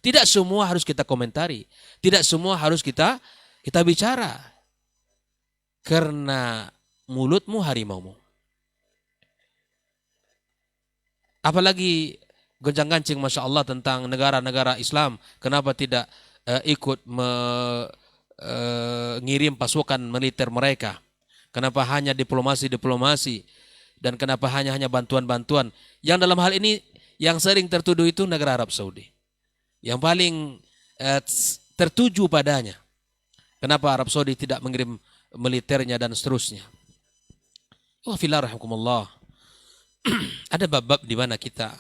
Tidak semua harus kita komentari, tidak semua harus kita Kita bicara karena mulutmu harimaumu. Apalagi goncang-gancing Masya Allah tentang negara-negara Islam. Kenapa tidak ikut mengirim pasukan militer mereka? Kenapa hanya diplomasi-diplomasi? Dan kenapa hanya bantuan-bantuan? Yang dalam hal ini yang sering tertuduh itu negara Arab Saudi. Yang paling tertuju padanya. Kenapa Arab Saudi tidak mengirim militernya dan seterusnya? Wa fillah rahimakumullah. Ada bab-bab di mana kita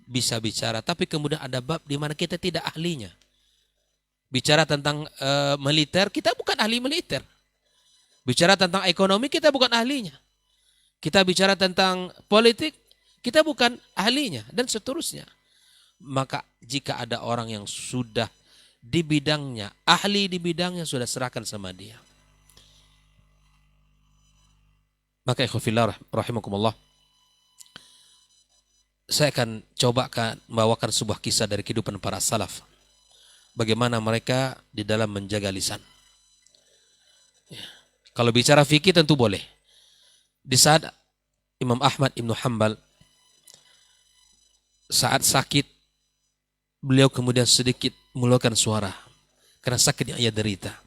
bisa bicara, tapi kemudian ada bab di mana kita tidak ahlinya. Bicara tentang militer, kita bukan ahli militer. Bicara tentang ekonomi, kita bukan ahlinya. Kita bicara tentang politik, kita bukan ahlinya, dan seterusnya. Maka jika ada orang yang sudah di bidangnya, ahli di bidangnya, sudah serahkan sama dia. Maka ikhwafillah rahimakumullah, saya akan coba membawakan sebuah kisah dari kehidupan para salaf. Bagaimana mereka di dalam menjaga lisan. Ya. Kalau bicara fikih tentu boleh. Di saat Imam Ahmad Ibn Hanbal saat sakit, beliau kemudian sedikit mengeluarkan suara karena sakit yang ia derita.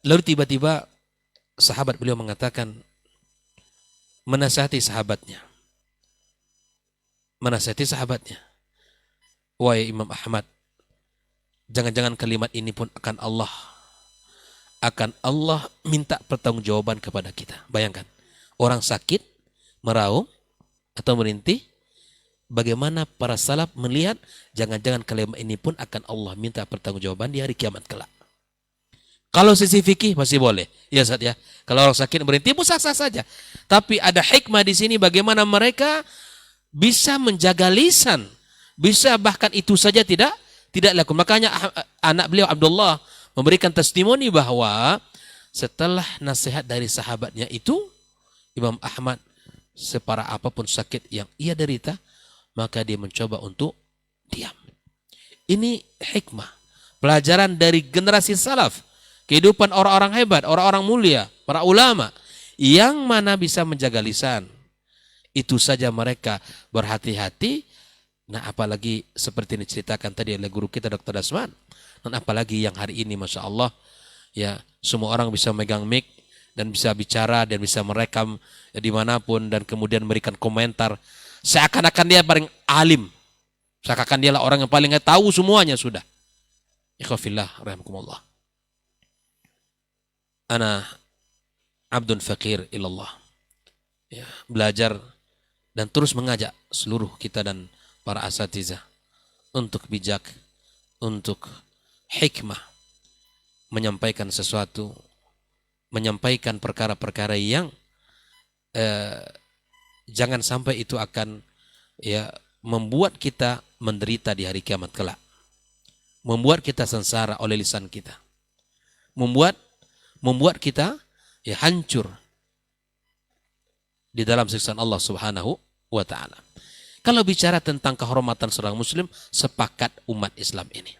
Lalu tiba-tiba sahabat beliau mengatakan, menasihati sahabatnya. Wahai Imam Ahmad, jangan-jangan kalimat ini pun akan Allah minta pertanggungjawaban kepada kita. Bayangkan, orang sakit, meraung atau merintih, bagaimana para salaf melihat jangan-jangan kalimat ini pun akan Allah minta pertanggungjawaban di hari kiamat kelak. Kalau sisi fikih masih boleh, ya Ustaz ya. Kalau orang sakit berhenti pun sah-sah saja. Tapi ada hikmah di sini bagaimana mereka bisa menjaga lisan, bisa bahkan itu saja tidak lakukan. Makanya anak beliau Abdullah memberikan testimoni bahwa setelah nasihat dari sahabatnya itu, Imam Ahmad separah apapun sakit yang ia derita, maka dia mencoba untuk diam. Ini hikmah, pelajaran dari generasi salaf. Kehidupan orang-orang hebat, orang-orang mulia, para ulama yang mana bisa menjaga lisan. Itu saja mereka berhati-hati. Nah, apalagi seperti yang diceritakan tadi oleh guru kita Dr. Dasman. Dan apalagi yang hari ini Masya Allah, ya semua orang bisa megang mic dan bisa bicara dan bisa merekam dimanapun dan kemudian memberikan komentar. Seakan-akan dia paling alim. Seakan-akan dia lah orang yang paling tahu semuanya sudah. Ikhwafillah rahimakumullah. Ana abdun faqir ilallah. Ya, belajar dan terus mengajak seluruh kita dan para asatizah untuk bijak, untuk hikmah, menyampaikan sesuatu, menyampaikan perkara-perkara yang jangan sampai itu akan ya membuat kita menderita di hari kiamat kelak, membuat kita sengsara oleh lisan kita, membuat kita ya hancur di dalam siksaan Allah Subhanahu wa taala. Kalau bicara tentang kehormatan seorang muslim, sepakat umat Islam ini.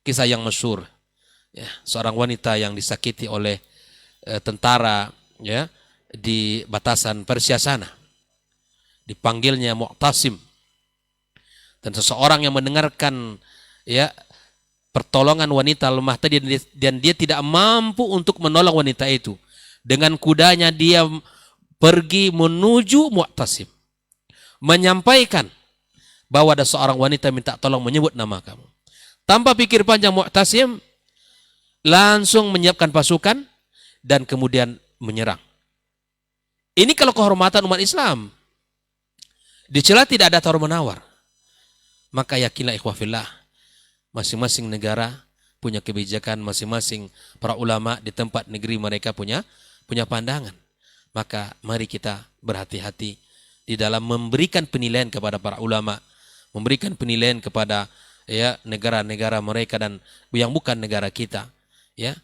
Kisah yang masyhur, ya, seorang wanita yang disakiti oleh tentara ya di batasan Persia sana. Dipanggilnya Mu'tasim. Dan seseorang yang mendengarkan ya pertolongan wanita lemah tadi dan dia tidak mampu untuk menolong wanita itu. Dengan kudanya dia pergi menuju Mu'tasim, menyampaikan bahwa ada seorang wanita minta tolong menyebut nama kamu. Tanpa pikir panjang, Mu'tasim langsung menyiapkan pasukan dan kemudian menyerang. Ini kalau kehormatan umat Islam. Dicela tidak ada tawar-menawar. Maka yakinlah ikhwafillah, masing-masing negara punya kebijakan, masing-masing para ulama di tempat negeri mereka punya pandangan. Maka mari kita berhati-hati di dalam memberikan penilaian kepada para ulama, memberikan penilaian kepada ya negara-negara mereka dan yang bukan negara kita, ya.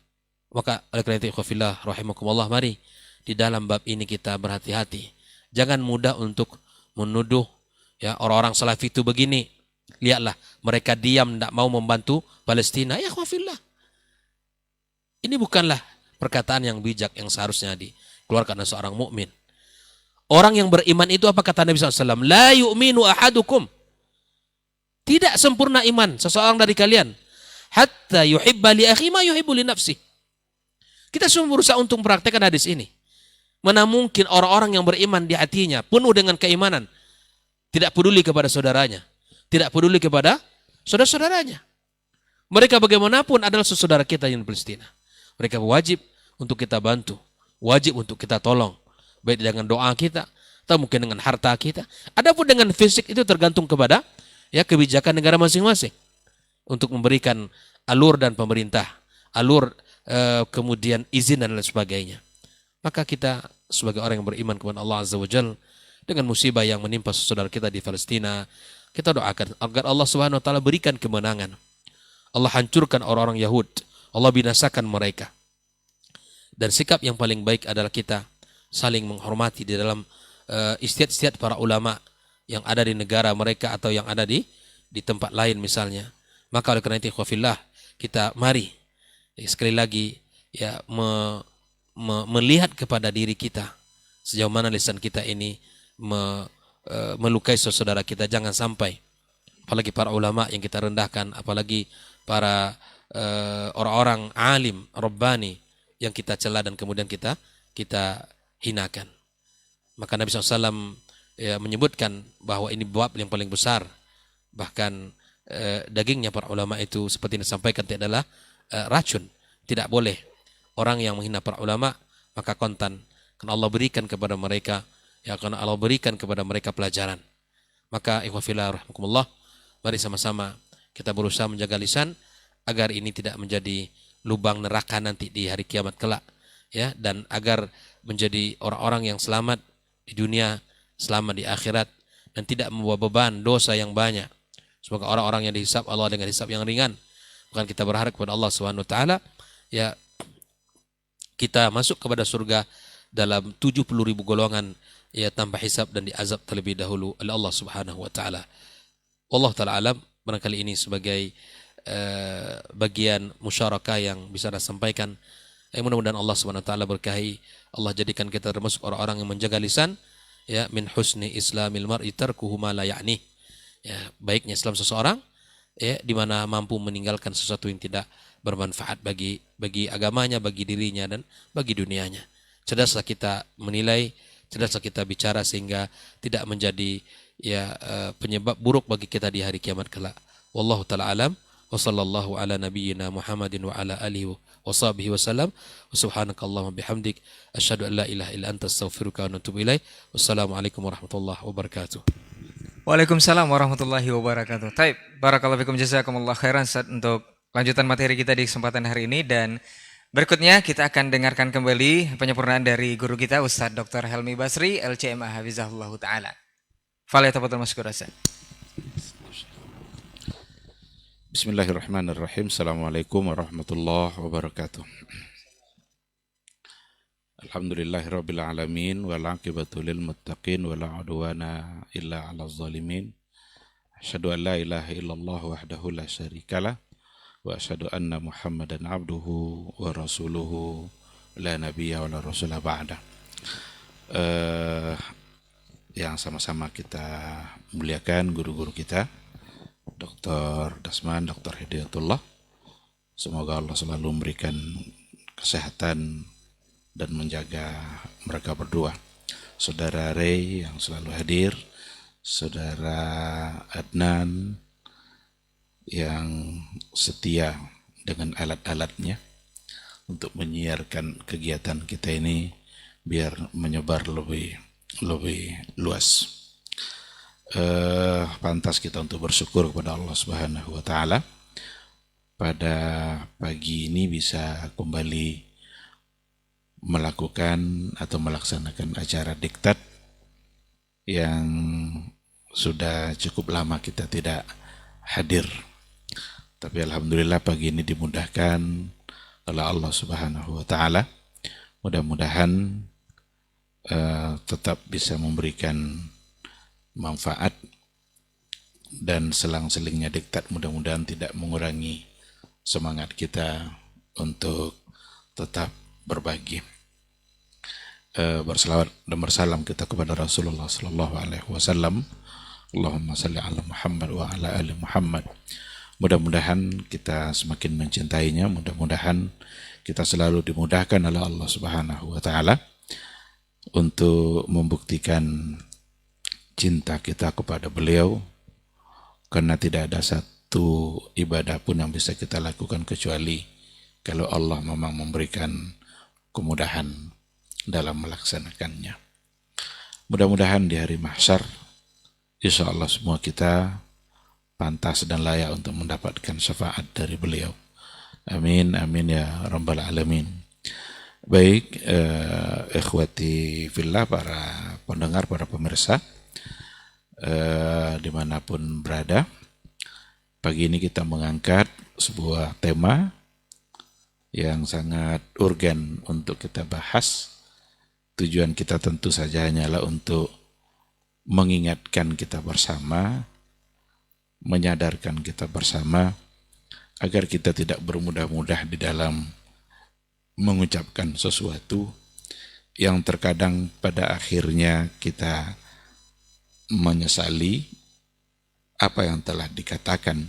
Maka oleh karena itu ikhwafillah rahimakumullah, mari di dalam bab ini kita berhati-hati. Jangan mudah untuk menuduh ya orang-orang salafi itu begini, Lihatlah, mereka diam tidak mau membantu Palestina. Ya khawafillah. Ini bukanlah perkataan yang bijak yang seharusnya dikeluarkan oleh seorang mukmin. Orang yang beriman itu apa kata Nabi SAW? La yu'minu ahadukum. Tidak sempurna iman seseorang dari kalian. Hatta yuhibba li akhi ma yuhibbu li nafsi. Kita semua berusaha untuk mempraktekkan hadis ini. Mana mungkin orang-orang yang beriman di hatinya penuh dengan keimanan, tidak peduli kepada saudaranya, tidak peduli kepada saudara-saudaranya. Mereka bagaimanapun adalah saudara kita yang di Palestina. Mereka wajib untuk kita bantu, wajib untuk kita tolong, baik dengan doa kita atau mungkin dengan harta kita. Adapun dengan fisik itu tergantung kepada kebijakan negara masing-masing untuk memberikan alur dan pemerintah, alur kemudian izin dan lain sebagainya. Maka kita sebagai orang yang beriman kepada Allah Azza wa Jalla, dengan musibah yang menimpa saudara kita di Palestina, kita doakan agar Allah Subhanahu wa taala berikan kemenangan. Allah hancurkan orang-orang Yahud, Allah binasakan mereka. Dan sikap yang paling baik adalah kita saling menghormati di dalam istiad-istiad para ulama yang ada di negara mereka atau yang ada di tempat lain misalnya. Maka oleh karena itu khawfillah, kita mari sekali lagi melihat kepada diri kita sejauh mana lisan kita ini melukai saudara kita. Jangan sampai, apalagi para ulama yang kita rendahkan, apalagi para orang-orang alim rabbani yang kita cela dan kemudian kita hinakan. Maka Nabi SAW menyebutkan bahwa ini bab yang paling besar. Bahkan dagingnya para ulama itu seperti yang disampaikan adalah racun. Tidak boleh orang yang menghina para ulama maka kontan. Karena Allah berikan kepada mereka, karena Allah berikan kepada mereka pelajaran. Maka ikhwafillah rahmakumullah, mari sama-sama kita berusaha menjaga lisan agar ini tidak menjadi lubang neraka nanti di hari kiamat kelak, dan agar menjadi orang-orang yang selamat di dunia, selamat di akhirat, dan tidak membawa beban dosa yang banyak. Semoga orang-orang yang dihisab Allah dengan hisab yang ringan. Bukan kita berharap kepada Allah Subhanahu wa taala kita masuk kepada surga dalam 70.000 golongan tanpa hisab dan diazab terlebih dahulu oleh Allah Subhanahu wa taala. Wallahu taala alam. Barangkali ini sebagai bagian musyarakah yang bisa saya sampaikan. Mudah-mudahan Allah Subhanahu wa taala berkahi. Allah jadikan kita termasuk orang-orang yang menjaga lisan, min husni islamil mar'i tarkuhu ma la ya'ni. Baiknya Islam seseorang di mana mampu meninggalkan sesuatu yang tidak bermanfaat bagi agamanya, bagi dirinya dan bagi dunianya. Cerdaslah kita menilai, cerdaslah kita bicara sehingga tidak menjadi penyebab buruk bagi kita di hari kiamat kelak. Wallahu taala alam. Wa sallallahu ala nabiyyina Muhammadin wa ala alihi wa sahbihi wa sallam. Wa subhanakallahumma bihamdik asyhadu an la ilaha illa anta astaghfiruka wa atubu ilaik. Wassalamualaikum warahmatullahi wabarakatuh. Waalaikumsalam warahmatullahi wabarakatuh. Taib, barakallahu fikum, jazakumullah khairan Ustaz untuk lanjutan materi kita di kesempatan hari ini. Dan berikutnya kita akan dengarkan kembali penyempurnaan dari guru kita Ustaz Dr. Helmi Basri LCMA Hafizahullah Ta'ala. Falyatafaddal mashkur Ustaz. Bismillahirrahmanirrahim. Assalamualaikum warahmatullahi wabarakatuh. Alhamdulillahirabbil alamin wal aqibatu lil muttaqin wala udwana illa 'alal zalimin. Asyhadu an la ilaha illallah wahdahu la syarikalah wa asyhadu anna Muhammadan abduhu wa rasuluhu la nabiyya wa la rasula ba'da. Yang sama-sama kita muliakan guru-guru kita, Dr. Dasman, Dr. Hidayatullah. Semoga Allah selalu memberikan kesehatan dan menjaga mereka berdua. Saudara Ray yang selalu hadir, Saudara Adnan yang setia dengan alat-alatnya untuk menyiarkan kegiatan kita ini biar menyebar lebih luas. Pantas kita untuk bersyukur kepada Allah Subhanahu wa taala pada pagi ini bisa kembali melakukan atau melaksanakan acara diktat yang sudah cukup lama kita tidak hadir. Tapi alhamdulillah pagi ini dimudahkan oleh Allah Subhanahu wa taala. Mudah-mudahan tetap bisa memberikan manfaat dan selang-selingnya diktat mudah-mudahan tidak mengurangi semangat kita untuk tetap berbagi. Berselawat dan bersalam kita kepada Rasulullah sallallahu alaihi wasallam. Allahumma salli ala Muhammad wa ala ali Muhammad. Mudah-mudahan kita semakin mencintainya, mudah-mudahan kita selalu dimudahkan oleh Allah Subhanahu wa taala untuk membuktikan cinta kita kepada beliau, karena tidak ada satu ibadah pun yang bisa kita lakukan kecuali kalau Allah memang memberikan kemudahan dalam melaksanakannya. Mudah-mudahan di hari mahsyar insya Allah semua kita pantas dan layak untuk mendapatkan syafaat dari beliau. Amin, amin ya rabbal alamin. Baik, ikhwati fillah, para pendengar, para pemirsa, dimanapun berada, pagi ini kita mengangkat sebuah tema yang sangat urgen untuk kita bahas. Tujuan kita tentu saja hanyalah untuk mengingatkan kita bersama, menyadarkan kita bersama, agar kita tidak bermudah-mudah di dalam mengucapkan sesuatu yang terkadang pada akhirnya kita menyesali apa yang telah dikatakan.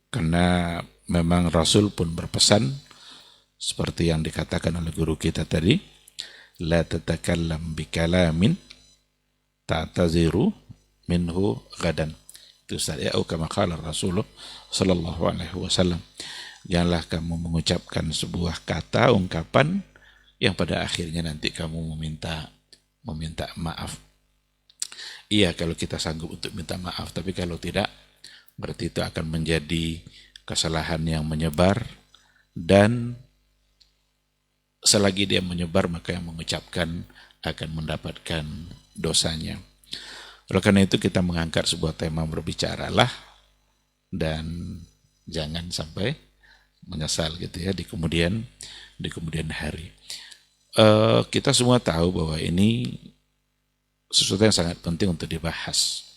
Karena memang Rasul pun berpesan, seperti yang dikatakan oleh guru kita tadi, la tatakallam bikalamin ta'taziru minhu gadan. Itu sari'u kama qala Rasulullah sallallahu alaihi wasallam. Janganlah kamu mengucapkan sebuah kata, ungkapan yang pada akhirnya nanti kamu meminta maaf. Iya, kalau kita sanggup untuk minta maaf, tapi kalau tidak, berarti itu akan menjadi kesalahan yang menyebar, dan selagi dia menyebar, maka yang mengucapkan akan mendapatkan dosanya. Oleh karena itu kita mengangkat sebuah tema, berbicaralah dan jangan sampai menyesal gitu ya di kemudian hari. Kita semua tahu bahwa ini sesuatu yang sangat penting untuk dibahas.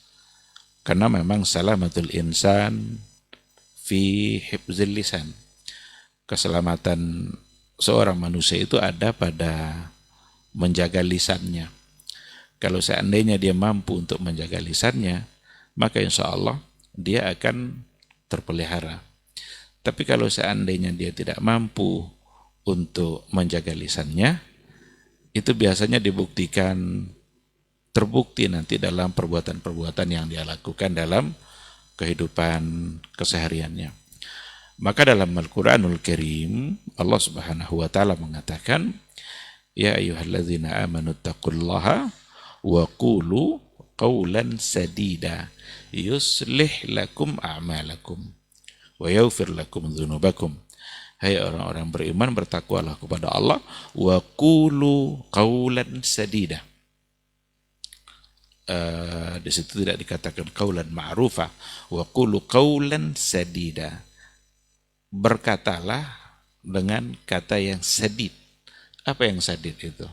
Karena memang salamatul insan fi hifzil lisan. Keselamatan seorang manusia itu ada pada menjaga lisannya. Kalau seandainya dia mampu untuk menjaga lisannya, maka insya Allah dia akan terpelihara. Tapi kalau seandainya dia tidak mampu untuk menjaga lisannya, itu biasanya terbukti nanti dalam perbuatan-perbuatan yang dia lakukan dalam kehidupan kesehariannya. Maka dalam Al-Quranul Karim, Allah Subhanahu wa ta'ala mengatakan, ya ayyuhalladzina amanu taqullaha wa qulu qawlan sadida yuslih lakum a'malakum wa yaghfir lakum dzunubakum. Hai orang-orang beriman, bertakwalah kepada Allah, wa qulu qawlan sadida. Di situ tidak dikatakan qawlan ma'rufa, wa qulu qawlan sadida. Berkatalah dengan kata yang sadid. Apa yang sadid itu?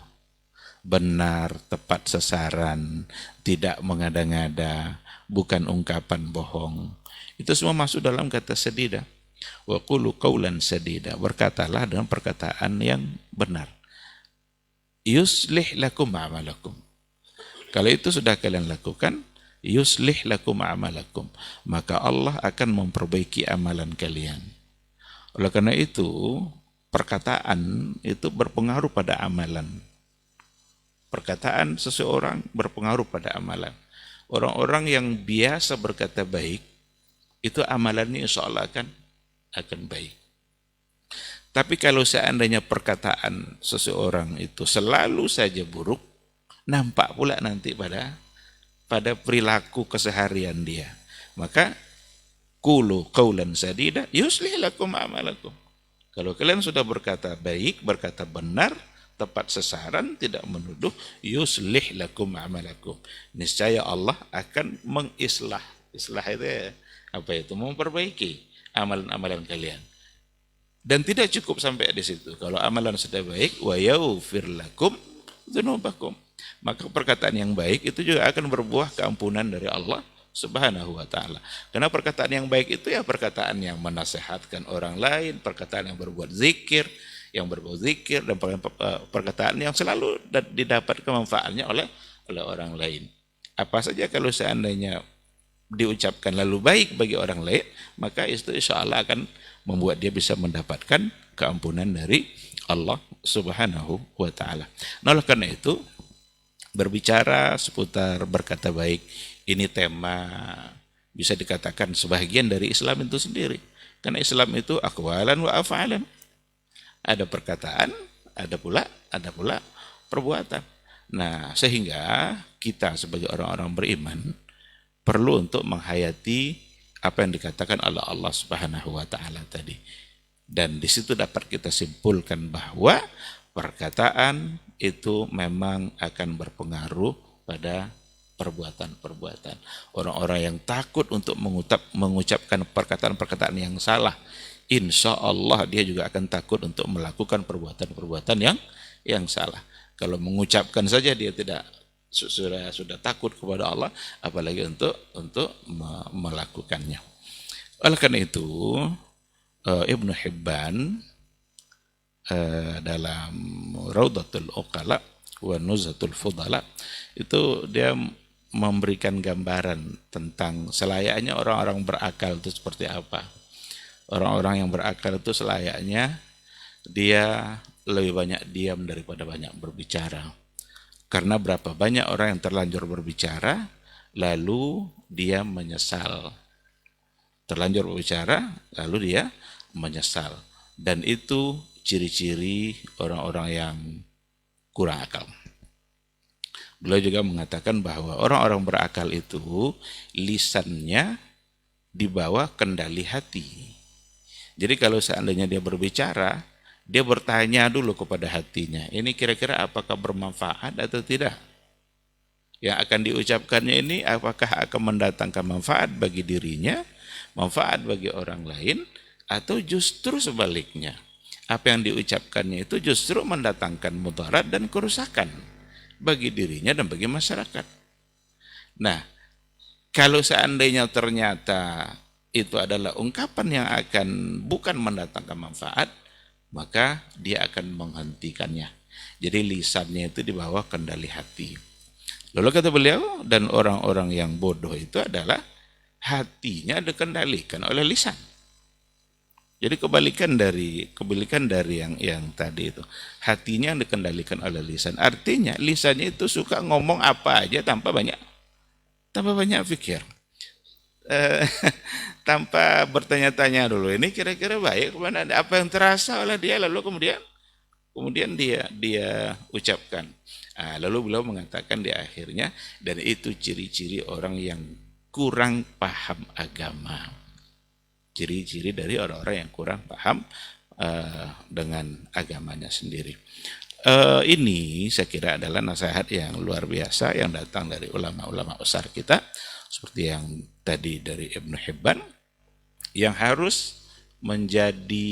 Benar, tepat sasaran, tidak mengada-ngada, bukan ungkapan bohong. Itu semua masuk dalam kata sadida. Wa qulu qawlan sadida. Berkatalah dengan perkataan yang benar. Yuslih lakum a'malakum. Kalau itu sudah kalian lakukan, yuslih lakum a'malakum, maka Allah akan memperbaiki amalan kalian. Oleh karena itu, perkataan itu berpengaruh pada amalan. Perkataan seseorang berpengaruh pada amalan. Orang-orang yang biasa berkata baik, itu amalannya insya Allah akan baik. Tapi kalau seandainya perkataan seseorang itu selalu saja buruk, nampak pula nanti pada perilaku keseharian dia. Maka qulu qawlan sadida yuslih lakum a'malakum. Kalau kalian sudah berkata baik, berkata benar, tepat sasaran, tidak menuduh, yuslih lakum a'malakum. Niscaya Allah akan mengislah. Islah itu apa itu? Memperbaiki amalan-amalan kalian. Dan tidak cukup sampai di situ. Kalau amalan sudah baik, wa yaghfir lakum dzunubakum. Maka perkataan yang baik itu juga akan berbuah keampunan dari Allah Subhanahu wa ta'ala. Karena perkataan yang baik itu ya perkataan yang menasehatkan orang lain, perkataan yang berbuat zikir, dan perkataan yang selalu didapatkan manfaatnya oleh orang lain. Apa saja kalau seandainya diucapkan lalu baik bagi orang lain, maka itu insya Allah akan membuat dia bisa mendapatkan keampunan dari Allah Subhanahu wa ta'ala. Nah, oleh karena itu, berbicara seputar berkata baik, ini tema bisa dikatakan sebagian dari Islam itu sendiri. Karena Islam itu aqwalan wa af'alan. Ada perkataan, ada pula perbuatan. Nah, sehingga kita sebagai orang-orang beriman perlu untuk menghayati apa yang dikatakan oleh Allah Subhanahu wa ta'ala tadi. Dan di situ dapat kita simpulkan bahwa perkataan itu memang akan berpengaruh pada perbuatan-perbuatan. Orang-orang yang takut untuk mengucapkan perkataan-perkataan yang salah, insya Allah dia juga akan takut untuk melakukan perbuatan-perbuatan yang salah. Kalau mengucapkan saja dia tidak sudah takut kepada Allah, apalagi untuk melakukannya. Oleh karena itu, Ibnu Hibban dalam Raudatul Uqala wa Nuzhatul Fudala itu dia memberikan gambaran tentang selayaknya orang-orang berakal itu seperti apa. Orang-orang yang berakal itu selayaknya dia lebih banyak diam daripada banyak berbicara. Karena berapa banyak orang yang terlanjur berbicara lalu dia menyesal. Terlanjur berbicara lalu dia menyesal. Dan itu ciri-ciri orang-orang yang kurang akal. Beliau juga mengatakan bahwa orang-orang berakal itu lisannya di bawah kendali hati. Jadi kalau seandainya dia berbicara, dia bertanya dulu kepada hatinya, ini kira-kira apakah bermanfaat atau tidak? Yang akan diucapkannya ini apakah akan mendatangkan manfaat bagi dirinya, manfaat bagi orang lain, atau justru sebaliknya? Apa yang diucapkannya itu justru mendatangkan mudarat dan kerusakan bagi dirinya dan bagi masyarakat. Nah, kalau seandainya ternyata itu adalah ungkapan yang akan bukan mendatangkan manfaat, maka dia akan menghentikannya. Jadi lisannya itu di bawah kendali hati. Lalu kata beliau, dan orang-orang yang bodoh itu adalah hatinya dikendalikan oleh lisan. Jadi kebalikan dari yang tadi itu. Hatinya yang dikendalikan oleh lisan. Artinya lisannya itu suka ngomong apa aja tanpa banyak pikir. Tanpa bertanya-tanya dulu, ini kira-kira baik kepada apa yang terasa oleh dia, lalu kemudian dia ucapkan. Lalu beliau mengatakan di akhirnya, dan itu ciri-ciri orang yang kurang paham agama. Ciri-ciri dari orang-orang yang kurang paham dengan agamanya sendiri. Ini saya kira adalah nasihat yang luar biasa yang datang dari ulama-ulama besar kita, seperti yang tadi dari Ibnu Hibban, yang harus menjadi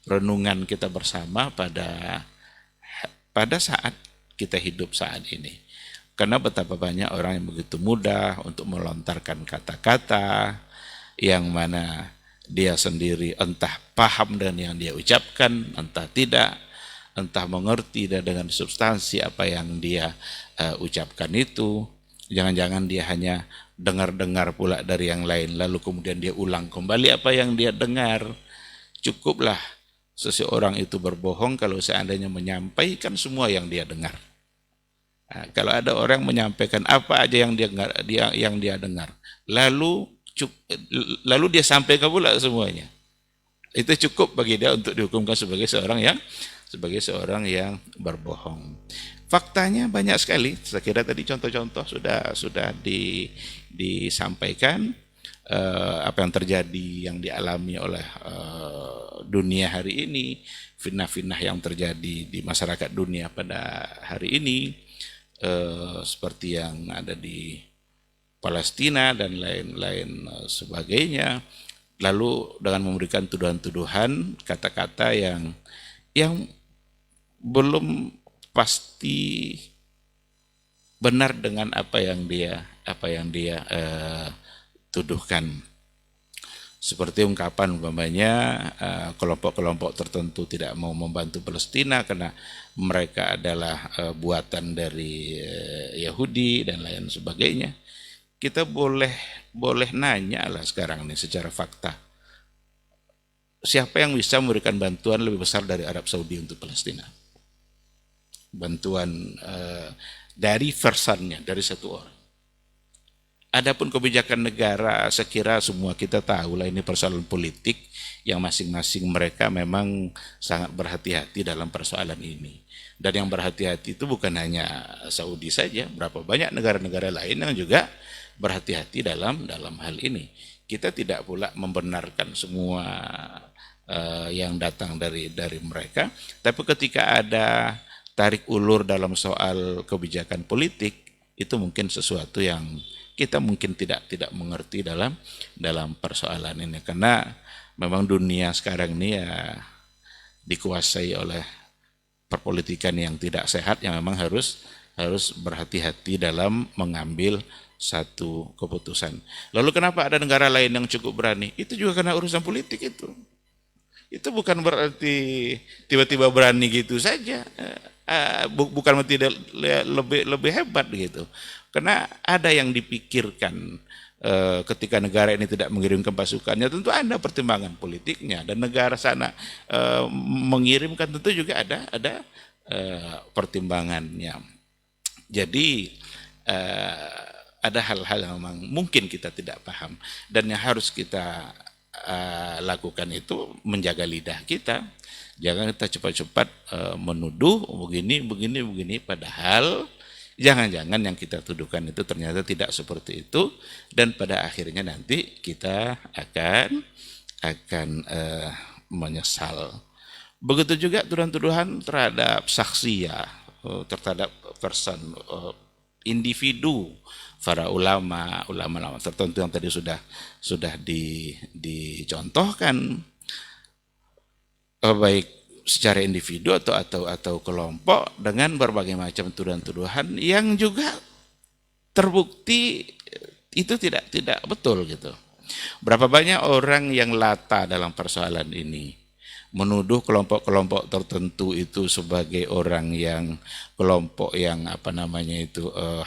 renungan kita bersama pada saat kita hidup saat ini. Karena betapa banyak orang yang begitu mudah untuk melontarkan kata-kata yang mana dia sendiri entah paham dengan yang dia ucapkan, entah tidak, entah mengerti dengan substansi apa yang dia ucapkan itu. Jangan-jangan dia hanya dengar-dengar pula dari yang lain, lalu kemudian dia ulang kembali apa yang dia dengar. Cukuplah seseorang itu berbohong kalau seandainya menyampaikan semua yang dia dengar. Kalau ada orang menyampaikan apa aja yang dia dengar, lalu dia sampaikan pula semuanya, itu cukup bagi dia untuk dihukumkan sebagai seorang yang berbohong. Faktanya banyak sekali. Saya kira tadi contoh-contoh sudah disampaikan apa yang terjadi, yang dialami oleh dunia hari ini, fitnah-fitnah yang terjadi di masyarakat dunia pada hari ini, seperti yang ada di Palestina dan lain-lain sebagainya. Lalu dengan memberikan tuduhan-tuduhan, kata-kata yang belum pasti benar dengan apa yang dia tuduhkan. Seperti ungkapan umpamanya kelompok-kelompok tertentu tidak mau membantu Palestina karena mereka adalah buatan dari Yahudi dan lain sebagainya. Kita boleh nanya lah sekarang nih secara fakta. Siapa yang bisa memberikan bantuan lebih besar dari Arab Saudi untuk Palestina? Bantuan dari versannya, dari satu orang. Adapun kebijakan negara, saya kira semua kita tahu lah ini persoalan politik yang masing-masing mereka memang sangat berhati-hati dalam persoalan ini. Dan yang berhati-hati itu bukan hanya Saudi saja, berapa banyak negara-negara lain yang juga berhati-hati dalam hal ini. Kita tidak pula membenarkan semua yang datang dari mereka, tapi ketika ada tarik ulur dalam soal kebijakan politik, itu mungkin sesuatu yang kita mungkin tidak mengerti dalam persoalan ini, karena memang dunia sekarang ini ya dikuasai oleh perpolitikan yang tidak sehat, yang memang harus berhati-hati dalam mengambil satu keputusan. Lalu kenapa ada negara lain yang cukup berani? Itu juga karena urusan politik itu. Itu bukan berarti tiba-tiba berani gitu saja. Bukan berarti lebih hebat gitu. Karena ada yang dipikirkan ketika negara ini tidak mengirimkan pasukannya, tentu ada pertimbangan politiknya, dan negara sana mengirimkan tentu juga ada pertimbangannya. Jadi ada hal-hal yang memang mungkin kita tidak paham, dan yang harus kita lakukan itu menjaga lidah kita. Jangan kita cepat-cepat menuduh begini, padahal jangan-jangan yang kita tuduhkan itu ternyata tidak seperti itu, dan pada akhirnya nanti kita akan menyesal. Begitu juga tuduhan-tuduhan terhadap saksi ya, terhadap person, individu, para ulama tertentu yang tadi sudah dicontohkan, baik secara individu atau kelompok, dengan berbagai macam tuduhan-tuduhan yang juga terbukti itu tidak betul gitu. Berapa banyak orang yang lata dalam persoalan ini, menuduh kelompok-kelompok tertentu itu sebagai orang yang kelompok yang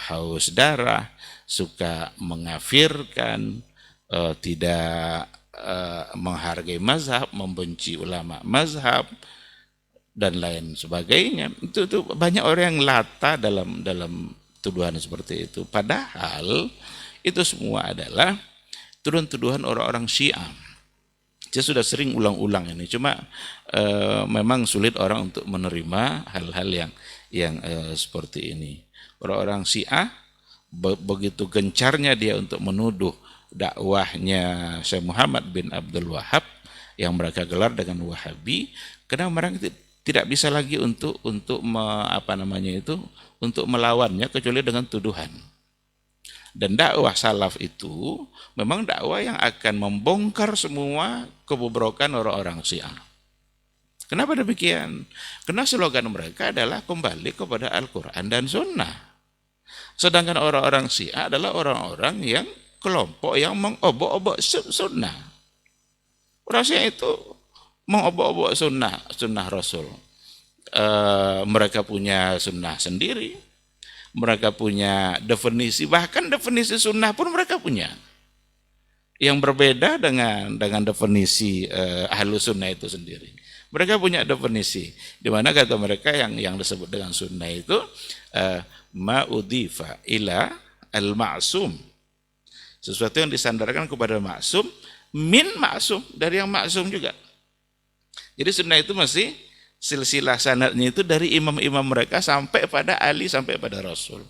haus darah, suka mengkafirkan, tidak menghargai mazhab, membenci ulama mazhab, dan lain sebagainya. Itu banyak orang yang lata dalam tuduhan seperti itu. Padahal itu semua adalah tuduhan-tuduhan orang-orang Syiah. Saya sudah sering ulang-ulang ini, cuma memang sulit orang untuk menerima hal-hal yang seperti ini. Orang-orang Syiah begitu gencarnya dia untuk menuduh dakwahnya Syekh Muhammad bin Abdul Wahab yang mereka gelar dengan Wahabi, karena mereka tidak bisa lagi untuk melawannya kecuali dengan tuduhan. Dan dakwah salaf itu memang dakwah yang akan membongkar semua kebobrokan orang-orang Syiah. Kenapa demikian? Karena slogan mereka adalah kembali kepada Al-Quran dan Sunnah. Sedangkan orang-orang Syiah adalah orang-orang yang kelompok yang mengobok-obok sunnah. Orang Syiah itu mengobok-obok sunnah Rasul. Mereka punya sunnah sendiri, mereka punya definisi, bahkan definisi sunnah pun mereka punya, yang berbeda dengan definisi ahlus sunnah itu sendiri. Mereka punya definisi, di mana kata mereka yang disebut dengan sunnah itu ma'udhifa ila al-ma'sum, sesuatu yang disandarkan kepada maksum, min maksum, dari yang maksum juga. Jadi sunnah itu masih silsilah sanadnya itu dari imam-imam mereka sampai pada Ali, sampai pada Rasul.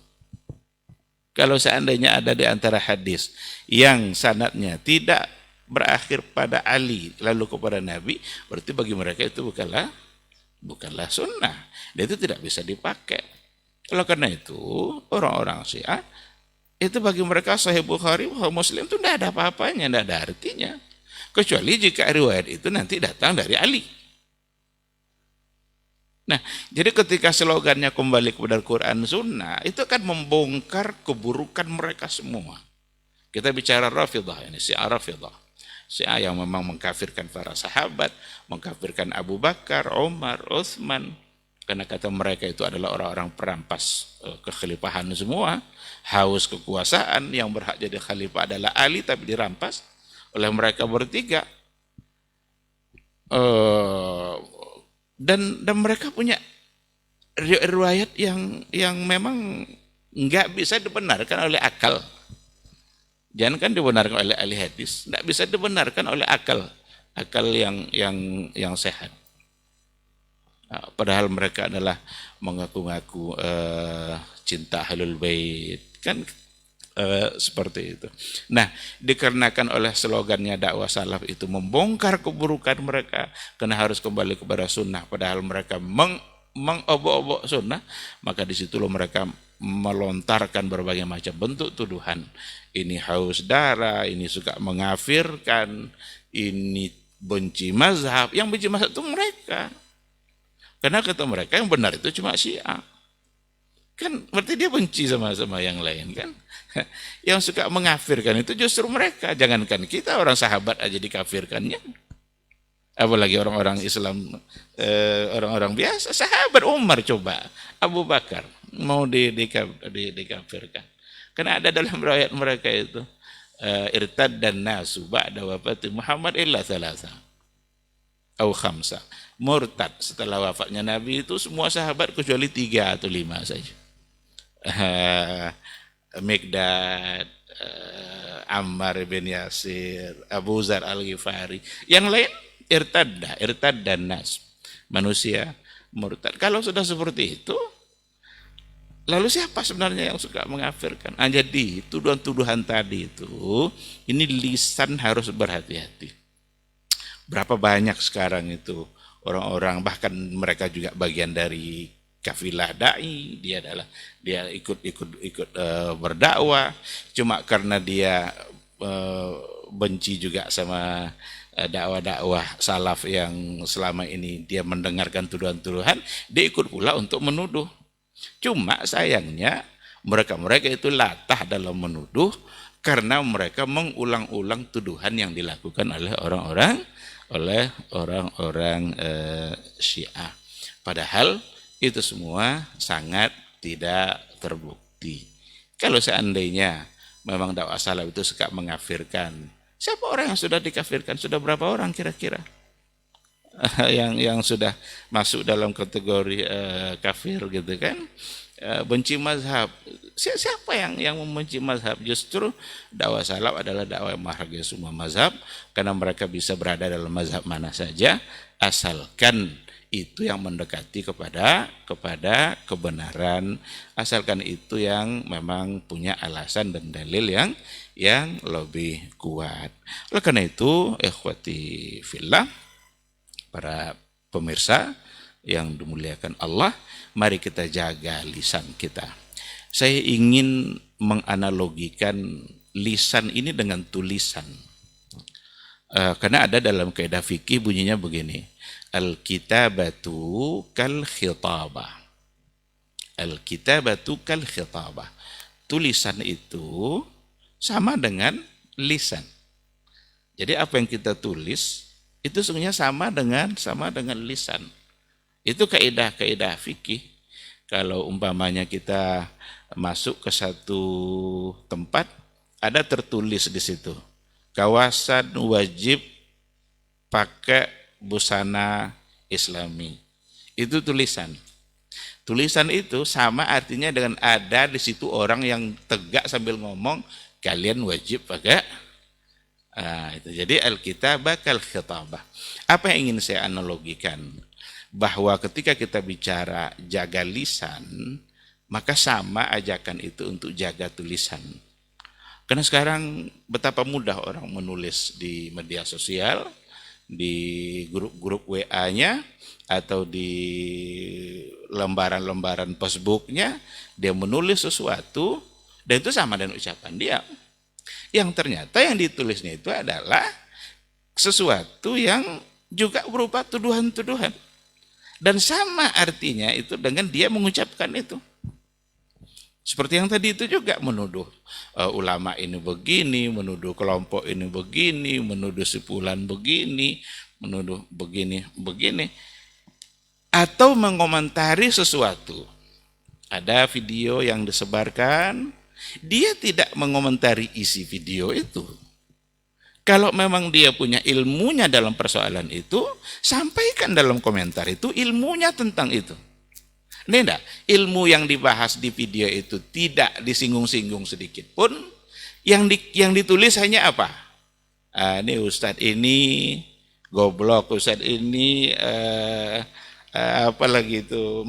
Kalau seandainya ada di antara hadis yang sanadnya tidak berakhir pada Ali lalu kepada Nabi, berarti bagi mereka itu bukanlah sunnah, dan itu tidak bisa dipakai. Oleh karena itu orang-orang Syiah itu bagi mereka Sahih Bukhari, Muslim itu tidak ada apa-apanya, tidak ada artinya, kecuali jika riwayat itu nanti datang dari Ali. Nah, jadi ketika slogannya kembali kepada Quran Sunnah, itu akan membongkar keburukan mereka semua. Kita bicara Rafidah ini, Syiah Rafidah. Syiah yang memang mengkafirkan para sahabat, mengkafirkan Abu Bakar, Umar, Utsman. Karena kata mereka itu adalah orang-orang perampas kekhalifahan semua, haus kekuasaan, yang berhak jadi khalifah adalah Ali tapi dirampas oleh mereka bertiga. Dan mereka punya riwayat yang memang nggak bisa dibenarkan oleh akal. Jangan kan dibenarkan oleh ahli hadis, nggak bisa dibenarkan oleh akal yang sehat. Nah, padahal mereka adalah mengaku-ngaku cinta Ahlul Bait, kan seperti itu. Nah, dikarenakan oleh slogannya dakwah salaf itu membongkar keburukan mereka, karena harus kembali kepada sunnah, padahal mereka mengobok-obok sunnah, maka disitulah mereka melontarkan berbagai macam bentuk tuduhan. Ini haus darah, ini suka mengafirkan, ini benci mazhab. Yang benci mazhab itu mereka. Karena kata mereka yang benar itu cuma Syiah. Kan berarti dia benci sama yang lain kan. Yang suka mengafirkan itu justru mereka. Jangankan kita, orang sahabat aja dikafirkannya. Apalagi orang-orang Islam, orang-orang biasa. Sahabat Umar coba, Abu Bakar mau dikafirkan. Karena ada dalam riwayat mereka itu, irtad dan nasu ba'da wafati Muhammad illa thalatha au khamsa. Murtad setelah wafatnya Nabi itu semua sahabat kecuali 3 atau 5 saja. Mikdad, Ammar bin Yasir, Abu Zar al-Ghifari. Yang lain irtad dan nas. Manusia murtad. Kalau sudah seperti itu, lalu siapa sebenarnya yang suka mengafirkan? Jadi tuduhan-tuduhan tadi itu, ini lisan harus berhati-hati. Berapa banyak sekarang itu orang-orang, bahkan mereka juga bagian dari kafilah dai, dia ikut berdakwah, cuma karena dia benci juga sama dakwah-dakwah salaf yang selama ini dia mendengarkan tuduhan-tuduhan, dia ikut pula untuk menuduh. Cuma sayangnya mereka itu latah dalam menuduh karena mereka mengulang-ulang tuduhan yang dilakukan oleh orang-orang Syiah. Padahal itu semua sangat tidak terbukti. Kalau seandainya memang dakwah salaf itu suka mengafirkan, siapa orang yang sudah dikafirkan? Sudah berapa orang kira-kira yang sudah masuk dalam kategori kafir gitu kan? Benci mazhab. Siapa yang membenci mazhab? Justru dakwah salaf adalah dakwah yang menghargai semua mazhab, karena mereka bisa berada dalam mazhab mana saja asalkan itu yang mendekati kepada kebenaran, asalkan itu yang memang punya alasan dan dalil yang lebih kuat. Oleh karena itu, ikhwati fillah, para pemirsa yang dimuliakan Allah, mari kita jaga lisan kita. Saya ingin menganalogikan lisan ini dengan tulisan. Karena ada dalam kaidah fikih bunyinya begini, al-kitabatu kal khitabah. Al-kitabatu kal khitabah. Tulisan itu sama dengan lisan. Jadi apa yang kita tulis itu sesungguhnya sama dengan lisan. Itu kaidah fikih. Kalau umpamanya kita masuk ke satu tempat, ada tertulis di situ, kawasan wajib pakai busana Islami. Itu tulisan. Tulisan itu sama artinya dengan ada di situ orang yang tegak sambil ngomong, kalian wajib pakai. Itu. Jadi al-kitabah kal khitabah. Apa yang ingin saya analogikan? Bahwa ketika kita bicara jaga lisan, maka sama ajakan itu untuk jaga tulisan. Karena sekarang betapa mudah orang menulis di media sosial, di grup-grup WA-nya, atau di lembaran-lembaran Facebooknya, dia menulis sesuatu, dan itu sama dengan ucapan dia. Yang ternyata yang ditulisnya itu adalah sesuatu yang juga berupa tuduhan-tuduhan. Dan sama artinya itu dengan dia mengucapkan itu. Seperti yang tadi itu juga menuduh ulama ini begini, menuduh kelompok ini begini, menuduh sepulan begini, menuduh begini. Atau mengomentari sesuatu. Ada video yang disebarkan, dia tidak mengomentari isi video itu. Kalau memang dia punya ilmunya dalam persoalan itu, sampaikan dalam komentar itu ilmunya tentang itu. Ini enggak, ilmu yang dibahas di video itu tidak disinggung-singgung sedikit pun. Yang ditulis hanya apa? Ini Ustadz ini goblok, Ustadz ini apa lagi itu,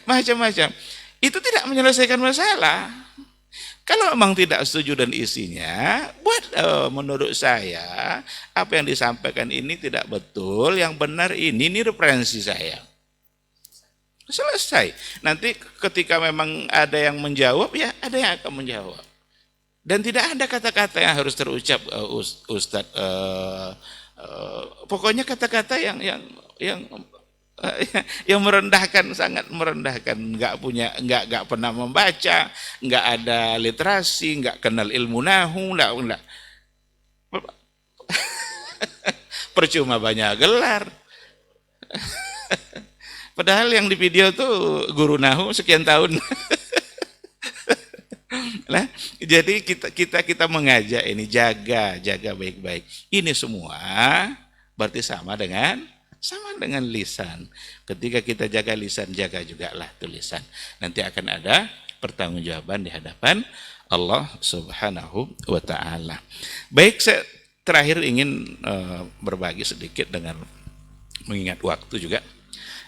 macam-macam. Itu tidak menyelesaikan masalah. Kalau memang tidak setuju dan isinya, menurut saya apa yang disampaikan ini tidak betul, yang benar ini referensi saya. Selesai. Nanti ketika memang ada yang menjawab, ya ada yang akan menjawab. Dan tidak ada kata-kata yang harus terucap, Ustadz. Pokoknya kata-kata yang merendahkan, sangat merendahkan. Nggak pernah membaca, nggak ada literasi, nggak kenal ilmu nahu, nggak. Percuma banyak gelar. Padahal yang di video tuh guru nahu sekian tahun. Nah, jadi kita mengajak ini jaga baik-baik. Ini semua berarti sama dengan lisan. Ketika kita jaga lisan, jaga juga lah tulisan. Nanti akan ada pertanggungjawaban di hadapan Allah Subhanahu wa taala. Baik, saya terakhir ingin berbagi sedikit dengan mengingat waktu juga.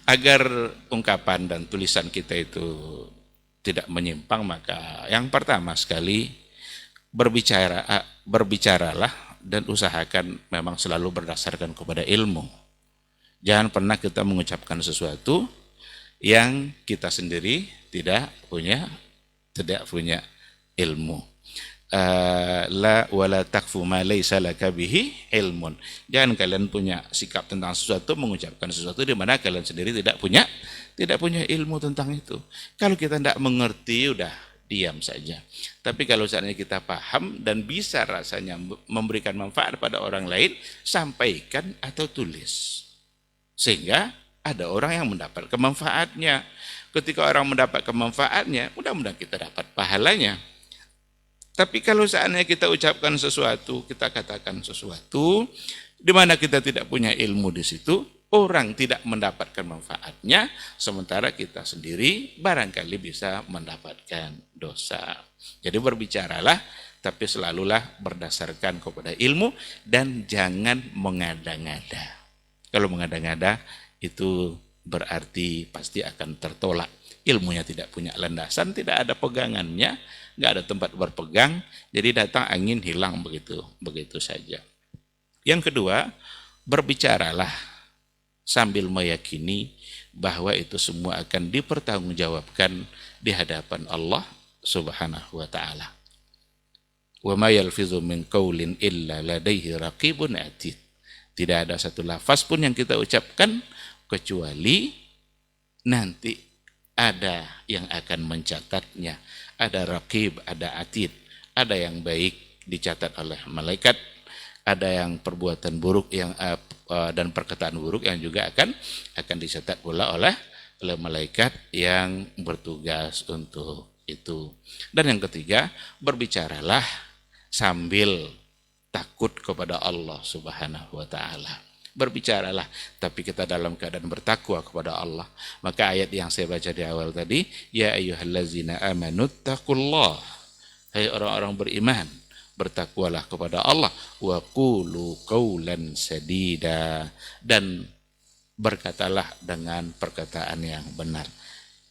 Agar ungkapan dan tulisan kita itu tidak menyimpang, maka yang pertama sekali berbicaralah dan usahakan memang selalu berdasarkan kepada ilmu. Jangan pernah kita mengucapkan sesuatu yang kita sendiri tidak punya ilmu. La wala takfu ma laysa laka bihi ilmun. Jangan kalian punya sikap tentang sesuatu, mengucapkan sesuatu di mana kalian sendiri tidak punya ilmu tentang itu. Kalau kita tidak mengerti, udah diam saja. Tapi kalau seandainya kita paham dan bisa rasanya memberikan manfaat pada orang lain, sampaikan atau tulis. Sehingga ada orang yang mendapat kemanfaatnya. Ketika orang mendapat kemanfaatnya, mudah-mudahan kita dapat pahalanya. Tapi kalau seandainya kita ucapkan sesuatu, kita katakan sesuatu, di mana kita tidak punya ilmu di situ, orang tidak mendapatkan manfaatnya, sementara kita sendiri barangkali bisa mendapatkan dosa. Jadi berbicaralah, tapi selalulah berdasarkan kepada ilmu dan jangan mengada-ngada. Kalau mengada-ngada itu berarti pasti akan tertolak. Ilmunya tidak punya landasan, tidak ada pegangannya, nggak ada tempat berpegang, jadi datang angin hilang begitu saja. Yang kedua, berbicaralah sambil meyakini bahwa itu semua akan dipertanggungjawabkan di hadapan Allah Subhanahu wa taala. Wa ma yalfizu min qaulin illa ladaihi raqibun atid. Tidak ada satu lafaz pun yang kita ucapkan kecuali nanti ada yang akan mencatatnya. Ada raqib, ada atid, ada yang baik dicatat oleh malaikat, ada yang perbuatan buruk yang dan perkataan buruk yang juga akan dicatat pula oleh malaikat yang bertugas untuk itu. Dan yang ketiga, berbicaralah sambil takut kepada Allah Subhanahu wa taala. Berbicaralah, tapi kita dalam keadaan bertakwa kepada Allah. Maka ayat yang saya baca di awal tadi, ya ayyuhallazina amanu taqullah. Hai orang-orang beriman, bertakwalah kepada Allah. Wa qulu qawlan sadida, dan berkatalah dengan perkataan yang benar.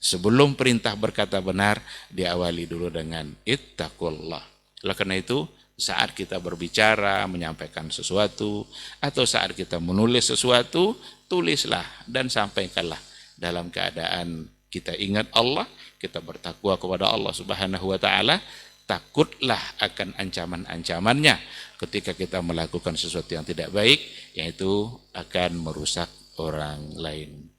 Sebelum perintah berkata benar, diawali dulu dengan ittaqullah. Oleh karena itu, saat kita berbicara, menyampaikan sesuatu, atau saat kita menulis sesuatu, tulislah dan sampaikanlah dalam keadaan kita ingat Allah, kita bertakwa kepada Allah Subhanahu wa taala, takutlah akan ancaman-ancamannya ketika kita melakukan sesuatu yang tidak baik, yaitu akan merusak orang lain.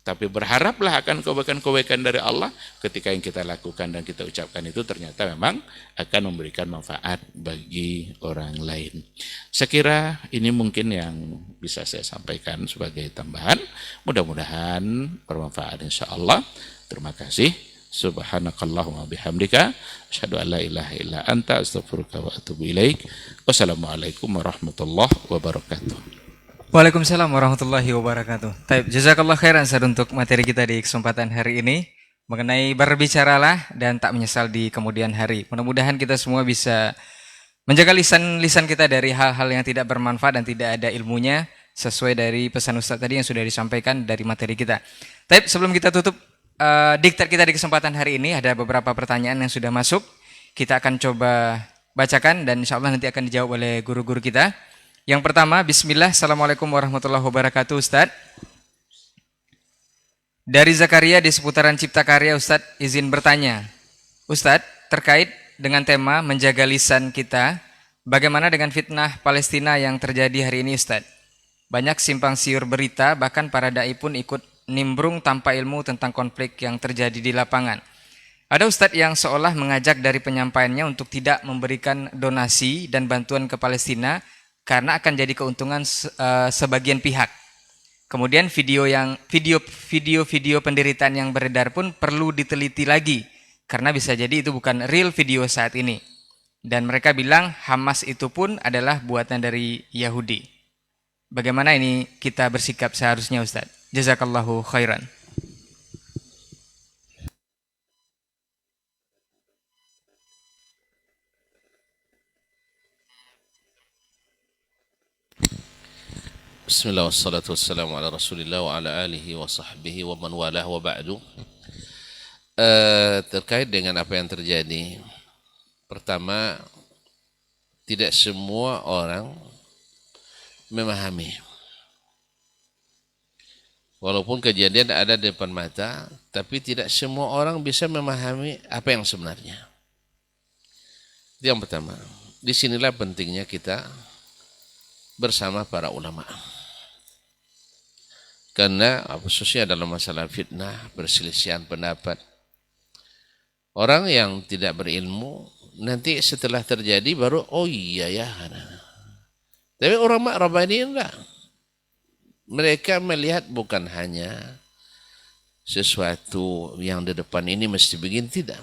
Tapi berharaplah akan kebaikan-kebaikan dari Allah ketika yang kita lakukan dan kita ucapkan itu ternyata memang akan memberikan manfaat bagi orang lain. Saya kira ini mungkin yang bisa saya sampaikan sebagai tambahan. Mudah-mudahan bermanfaat insyaAllah. Terima kasih. Subhanakallahumma bihamdika asyhadu an la ilaha illa anta astaghfiruka wa atubu ilaik. Wassalamualaikum warahmatullahi wabarakatuh. Waalaikumsalam warahmatullahi wabarakatuh. Taib, jazakallah khairan Ustaz untuk materi kita di kesempatan hari ini mengenai berbicaralah dan tak menyesal di kemudian hari. Mudah-mudahan kita semua bisa menjaga lisan kita dari hal-hal yang tidak bermanfaat dan tidak ada ilmunya sesuai dari pesan Ustaz tadi yang sudah disampaikan dari materi kita. Taib, sebelum kita tutup diktat kita di kesempatan hari ini, ada beberapa pertanyaan yang sudah masuk. Kita akan coba bacakan dan insya Allah nanti akan dijawab oleh guru-guru kita. Yang pertama, bismillah, assalamualaikum warahmatullahi wabarakatuh Ustadz. Dari Zakaria di seputaran Cipta Karya, Ustadz izin bertanya. Ustadz, terkait dengan tema menjaga lisan kita, bagaimana dengan fitnah Palestina yang terjadi hari ini Ustadz? Banyak simpang siur berita, bahkan para da'i pun ikut nimbrung tanpa ilmu tentang konflik yang terjadi di lapangan. Ada Ustadz yang seolah mengajak dari penyampaiannya untuk tidak memberikan donasi dan bantuan ke Palestina, karena akan jadi keuntungan sebagian pihak. Kemudian video penderitaan yang beredar pun perlu diteliti lagi, karena bisa jadi itu bukan real video saat ini. Dan mereka bilang Hamas itu pun adalah buatan dari Yahudi. Bagaimana ini kita bersikap seharusnya Ustaz? Jazakallahu khairan. Bismillah wassalatu wassalamu ala rasulillah wa ala alihi wa sahbihi wa man walah wa ba'du. Terkait dengan apa yang terjadi, pertama, tidak semua orang memahami. Walaupun kejadian ada di depan mata, tapi tidak semua orang bisa memahami apa yang sebenarnya. Itu yang pertama. Disinilah pentingnya kita bersama para ulama. Karena khususnya dalam masalah fitnah, perselisihan pendapat, orang yang tidak berilmu nanti setelah terjadi baru oh iya ya. Tapi orang Rabbani enggak. Mereka melihat bukan hanya sesuatu yang di depan ini mesti begini, tidak.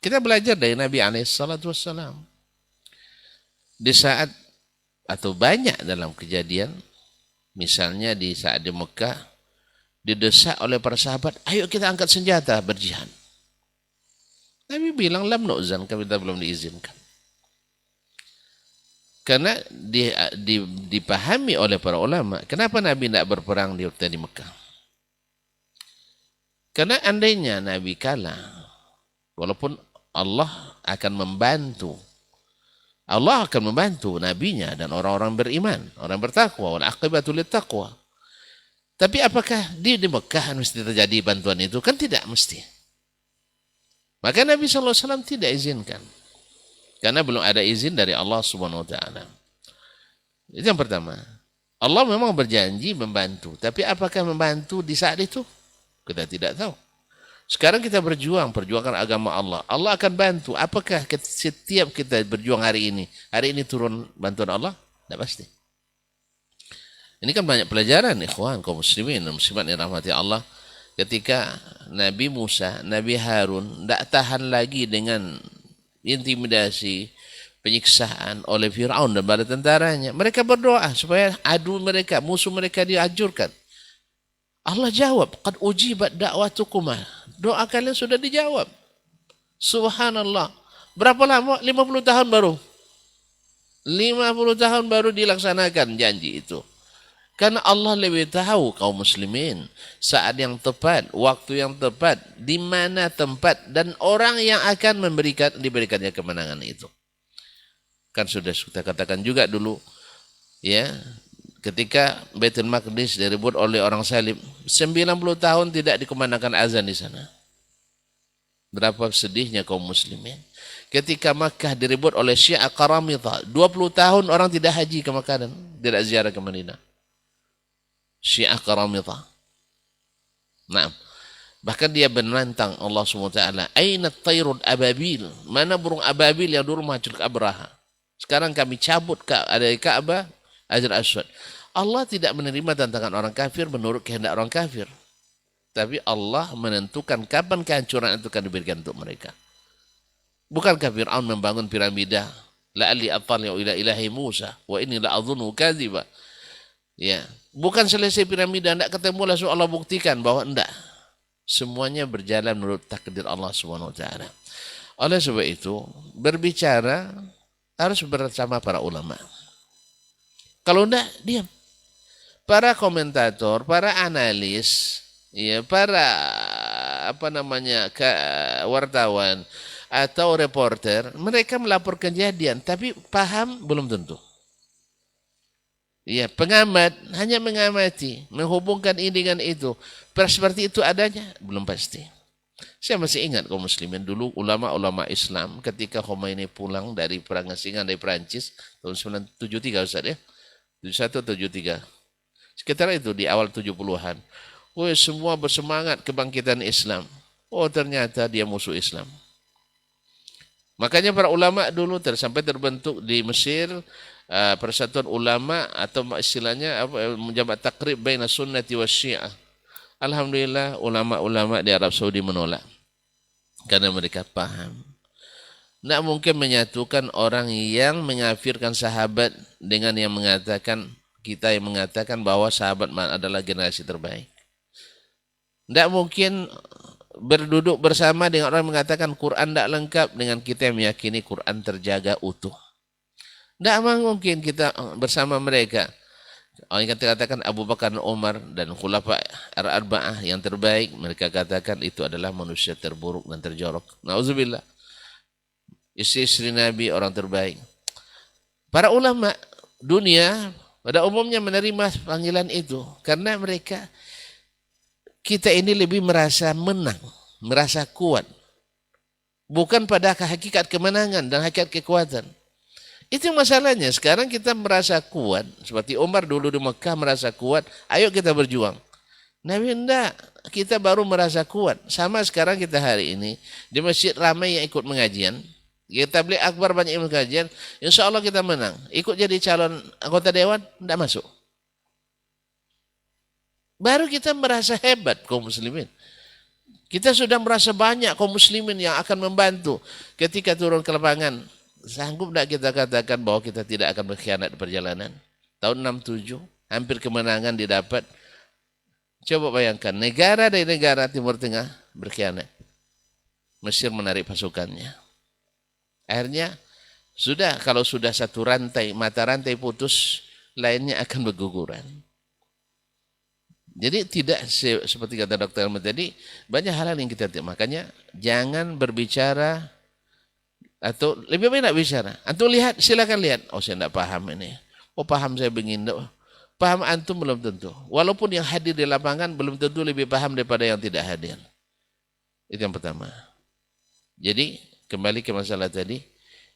Kita belajar dari Nabi SAW. Di saat atau banyak dalam kejadian, misalnya di saat di Mekah, didesak oleh para sahabat, ayo kita angkat senjata berjihad. Nabi bilang, lam nu'zan, kita belum diizinkan. Karena dipahami oleh para ulama, kenapa Nabi tidak berperang di Mekah? Karena andainya Nabi kalah, walaupun Allah akan membantu, Allah akan membantu nabinya dan orang-orang beriman, orang bertakwa, wal aqibatu littaqwa. Tapi apakah di Mekah mesti terjadi bantuan itu? Kan tidak mesti. Maka Nabi SAW tidak izinkan. Karena belum ada izin dari Allah Subhanahu wa taala. Itu yang pertama. Allah memang berjanji membantu, tapi apakah membantu di saat itu? Kita tidak tahu. Sekarang kita perjuangkan agama Allah. Allah akan bantu. Apakah setiap kita berjuang hari ini turun bantuan Allah? Tidak pasti. Ini kan banyak pelajaran, ikhwan, kaum muslimin dan muslimat yang rahmati Allah. Ketika Nabi Musa, Nabi Harun tidak tahan lagi dengan intimidasi, penyiksaan oleh Fir'aun dan bala tentaranya. Mereka berdoa supaya musuh mereka dihancurkan. Allah jawab, qad ujibat da'watukuma. Doa kalian sudah dijawab. Subhanallah. Berapa lama? 50 tahun baru. 50 tahun baru dilaksanakan janji itu. Karena Allah lebih tahu kaum muslimin saat yang tepat, waktu yang tepat, di mana tempat dan orang yang akan diberikannya kemenangan itu. Kan sudah kita katakan juga dulu, ya, ketika Baitul Maqdis direbut oleh orang salib, 90 tahun tidak dikumandangkan azan di sana. Berapa sedihnya kaum muslimin. Ketika Makkah direbut oleh Syiah Qaramita, 20 tahun orang tidak haji ke Makkah dan tidak ziarah ke Madinah. Syiah Karamithah. Nah, bahkan dia menantang Allah SWT. Aina tairun ababil? Mana burung ababil yang dulu menghancurkan Abraha? Sekarang kami cabut dari Ka'bah, Hajar Aswad. Allah tidak menerima tantangan orang kafir menurut kehendak orang kafir. Tapi Allah menentukan kapan kehancuran itu akan diberikan untuk mereka. Bukankah Fir'aun membangun piramida? La'alli attali'u ila ilahi Musa wa inni la'adhunnu kadhiba. Ya, bukan selesai piramida enggak ketemu langsung Allah buktikan bahwa enggak. Semuanya berjalan menurut takdir Allah Subhanahu wa taala. Oleh sebab itu, berbicara harus bersama para ulama. Kalau enggak, diam. Para komentator, para analis, ya, para wartawan atau reporter, mereka melapor kejadian, tapi paham belum tentu. Ya, pengamat hanya mengamati, menghubungkan ini dengan itu. Seperti itu adanya, belum pasti. Saya masih ingat kaum muslimin dulu ulama-ulama Islam ketika Khomeini pulang dari perang asingan dari Perancis tahun 1973 Ustaz ya. 71 atau 73. Sekitar itu di awal 70-an. Semua bersemangat kebangkitan Islam. Oh, ternyata dia musuh Islam. Makanya para ulama dulu sampai terbentuk di Mesir persatuan ulama atau istilahnya menjabat takrib baina sunnati wa syiah. Alhamdulillah ulama-ulama di Arab Saudi menolak karena mereka paham. Tidak mungkin menyatukan orang yang mengafirkan sahabat dengan yang mengatakan kita yang mengatakan bahwa sahabat adalah generasi terbaik. Tidak mungkin berduduk bersama dengan orang yang mengatakan Quran tidak lengkap dengan kita yang meyakini Quran terjaga utuh. Tidak mungkin kita bersama mereka. Orang yang katakan Abu Bakar dan Umar dan Khulafa Ar-Arba'ah yang terbaik, mereka katakan itu adalah manusia terburuk dan terjorok. Nauzubillah. Istri-istri Nabi orang terbaik. Para ulama dunia pada umumnya menerima panggilan itu karena kita ini lebih merasa menang, merasa kuat. Bukan pada hakikat kemenangan dan hakikat kekuatan. Itu masalahnya. Sekarang kita merasa kuat. Seperti Umar dulu di Mekah merasa kuat. Ayo kita berjuang. Nabi enggak. Kita baru merasa kuat. Sama sekarang kita hari ini. Di masjid ramai yang ikut mengajian. Kita beli akbar banyak yang mengajian. Insya Allah kita menang. Ikut jadi calon anggota dewan. Enggak masuk. Baru kita merasa hebat kaum muslimin. Kita sudah merasa banyak kaum muslimin yang akan membantu. Ketika turun ke lapangan. Sanggup tidak kita katakan bahwa kita tidak akan berkhianat di perjalanan? Tahun 67, hampir kemenangan didapat. Coba bayangkan, negara dari negara Timur Tengah berkhianat. Mesir menarik pasukannya. Akhirnya, kalau sudah satu rantai, mata rantai putus, lainnya akan berguguran. Jadi tidak seperti kata Dr. Ahmad tadi, banyak hal yang kita tidak. Makanya, jangan berbicara atau lebih baik nak bicara. Antum lihat, silakan lihat. Oh, saya tidak paham ini. Oh, paham saya begini. Paham antum belum tentu. Walaupun yang hadir di lapangan belum tentu lebih paham daripada yang tidak hadir. Itu yang pertama. Jadi, kembali ke masalah tadi.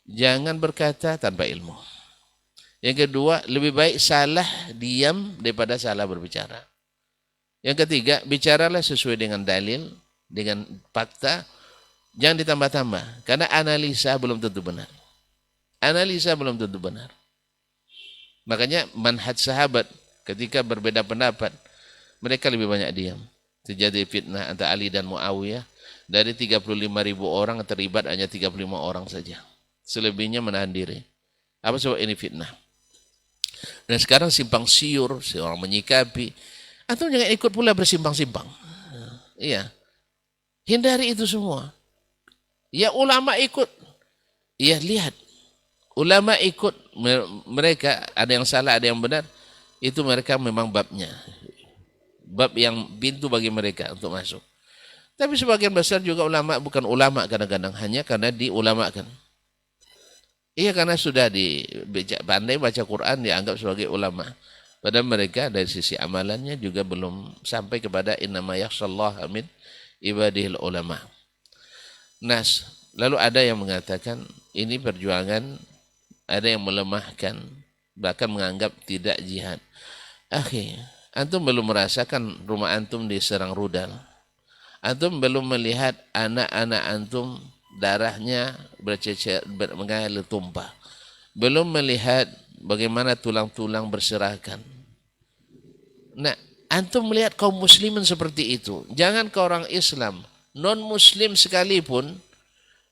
Jangan berkata tanpa ilmu. Yang kedua, lebih baik salah diam daripada salah berbicara. Yang ketiga, bicaralah sesuai dengan dalil, dengan fakta. Jangan ditambah-tambah, karena analisa belum tentu benar. Analisa belum tentu benar. Makanya manhaj sahabat ketika berbeda pendapat, mereka lebih banyak diam. Terjadi fitnah antara Ali dan Muawiyah. Dari 35.000 orang terlibat hanya 35 orang saja. Selebihnya menahan diri. Apa sebab ini fitnah? Dan sekarang simpang siur, seorang menyikapi. Atau jangan ikut pula bersimpang-simpang. Iya. Hindari itu semua. Ya ulama ikut, ya lihat, ulama ikut, mereka ada yang salah, ada yang benar, itu mereka memang babnya, bab yang pintu bagi mereka untuk masuk. Tapi sebagian besar juga ulama bukan ulama kadang-kadang, hanya karena diulamakan. Iya, karena sudah pandai baca Quran dianggap sebagai ulama. Padahal mereka dari sisi amalannya juga belum sampai kepada innama yakhshallaha min ibadihil ulama. Nas, lalu ada yang mengatakan ini perjuangan, ada yang melemahkan, bahkan menganggap tidak jihad. Antum belum merasakan rumah antum diserang rudal. Antum belum melihat anak-anak antum darahnya mengalir tumpah. Belum melihat bagaimana tulang-tulang berserakan. Nah, antum melihat kaum muslimin seperti itu. Jangan ke orang Islam, non-muslim sekalipun,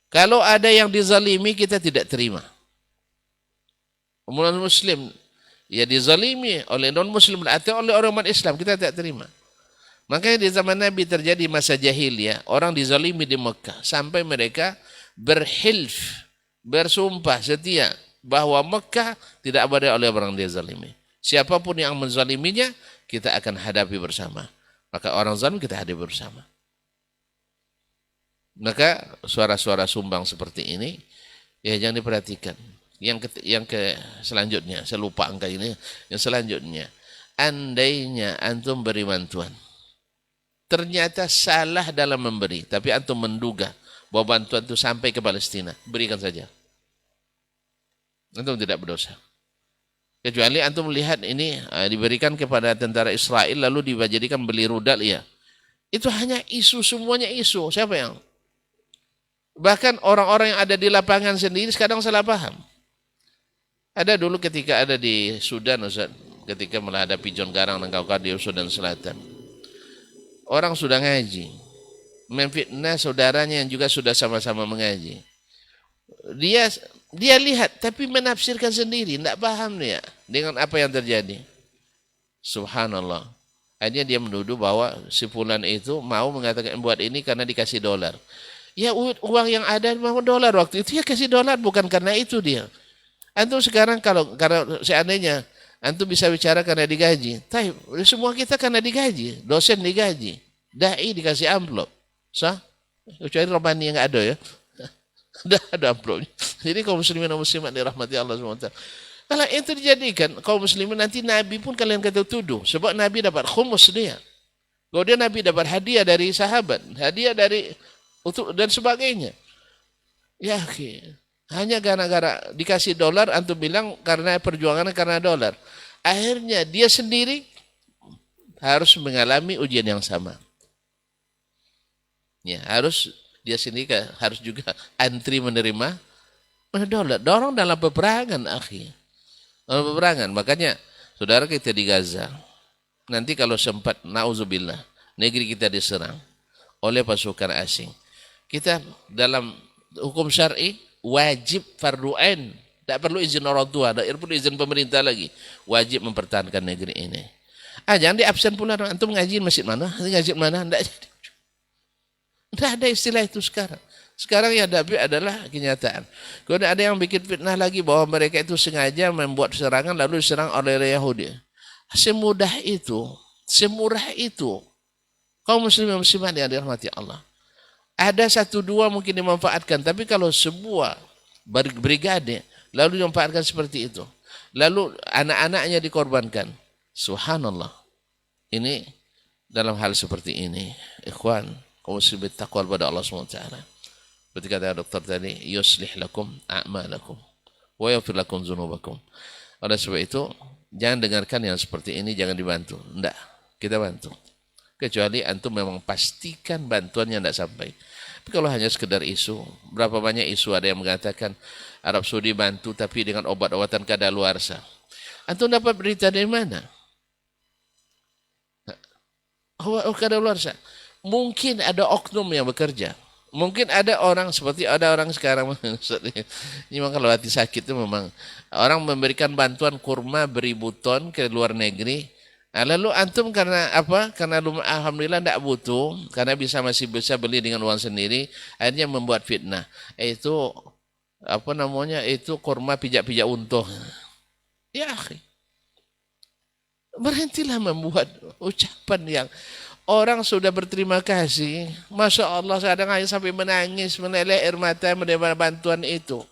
kalau ada yang dizalimi kita tidak terima. Non-muslim ya dizalimi oleh non-muslim atau oleh orang Islam, kita tidak terima. Makanya di zaman Nabi terjadi masa jahiliyah, orang dizalimi di Mekah sampai mereka berhilf, bersumpah setia bahwa Mekah tidak ada oleh orang dizalimi. Siapapun yang menzaliminya, kita akan hadapi bersama. Maka orang zalim kita hadapi bersama. Maka suara-suara sumbang seperti ini ya jangan diperhatikan. Yang selanjutnya, saya lupa angka ini. Yang selanjutnya, andainya antum beri bantuan, ternyata salah dalam memberi, tapi antum menduga bahwa bantuan itu sampai ke Palestina, berikan saja. Antum tidak berdosa. Kecuali antum melihat ini diberikan kepada tentara Israel lalu dijadikan beli rudal, ya. Itu hanya isu, semuanya isu. Siapa yang? Bahkan orang-orang yang ada di lapangan sendiri sekarang salah paham. Ada dulu ketika ada di Sudan, Ustaz, ketika menghadapi John Garang dan kawan-kawan di Sudan Selatan. Orang sudah ngaji, memfitnah saudaranya yang juga sudah sama-sama mengaji. Dia lihat tapi menafsirkan sendiri, tidak paham dia dengan apa yang terjadi. Subhanallah. Akhirnya dia menuduh bahwa si fulan itu mau mengatakan buat ini karena dikasih dolar. Ya uang yang ada mau dolar waktu itu, ya kasih dolar, bukan karena itu dia. Antum sekarang kalau seandainya antum bisa bicara karena digaji, tapi semua kita karena digaji, dosen digaji, dai dikasih amplop, sah? Kecuali Romani yang nggak ada ya, ada amplopnya. Jadi kaum muslimin dan muslimat dirahmati Allah SWT. Kalau itu dijadikan kaum muslimin, nanti Nabi pun kalian kata tuduh, sebab Nabi dapat khumus dia. Kemudian Nabi dapat hadiah dari sahabat, hadiah dari dan sebagainya. Ya, hanya gara-gara dikasih dolar, antum bilang karena perjuangannya karena dolar. Akhirnya dia sendiri harus mengalami ujian yang sama. Ya, dia sendiri harus juga antri menerima dolar. Dorong dalam peperangan, akhi. Dalam peperangan. Makanya, saudara kita di Gaza, nanti kalau sempat, na'udzubillah, negeri kita diserang oleh pasukan asing, kita dalam hukum syar'i wajib fardu ain, tidak perlu izin orang tua, tidak perlu izin pemerintah lagi, wajib mempertahankan negeri ini. Jangan diabsen pula, antum ngaji masjid mana, ngaji mana, tidak ada istilah itu sekarang. Sekarang yang ada adalah kenyataan. Kemudian ada yang bikin fitnah lagi bahwa mereka itu sengaja membuat serangan lalu diserang oleh Yahudi. Semudah itu, semurah itu. Kaum muslimin muslimat yang dirahmati Allah. Ada satu dua mungkin dimanfaatkan, tapi kalau sebuah brigade lalu dimanfaatkan seperti itu, lalu anak-anaknya dikorbankan, subhanallah. Ini dalam hal seperti ini, ikhwan, kaum muslimin taqwa kepada Allah SWT. Seperti kata dokter tadi, yuslih lakum a'malakum wa yaghfir lakum dzunubakum. Oleh sebab itu, jangan dengarkan yang seperti ini, jangan dibantu. Enggak, kita bantu. Kecuali antum memang pastikan bantuannya tidak sampai. Tapi kalau hanya sekedar isu, berapa banyak isu ada yang mengatakan Arab Saudi bantu tapi dengan obat-obatan kadaluarsa. Antum dapat berita dari mana? Kadaluarsa. Mungkin ada oknum yang bekerja. Mungkin ada orang seperti ada orang sekarang. Memang kalau hati sakit itu memang orang memberikan bantuan kurma beribu ton ke luar negeri. Lalu antum karena apa? Karena alhamdulillah tidak butuh, karena masih bisa beli dengan uang sendiri, akhirnya membuat fitnah. Itu apa namanya? Itu kurma pijak-pijak untuh. Ya, berhentilah membuat ucapan yang orang sudah berterima kasih. Masya Allah, kadang hanya sampai menangis, meneleh air mata menerima bantuan itu.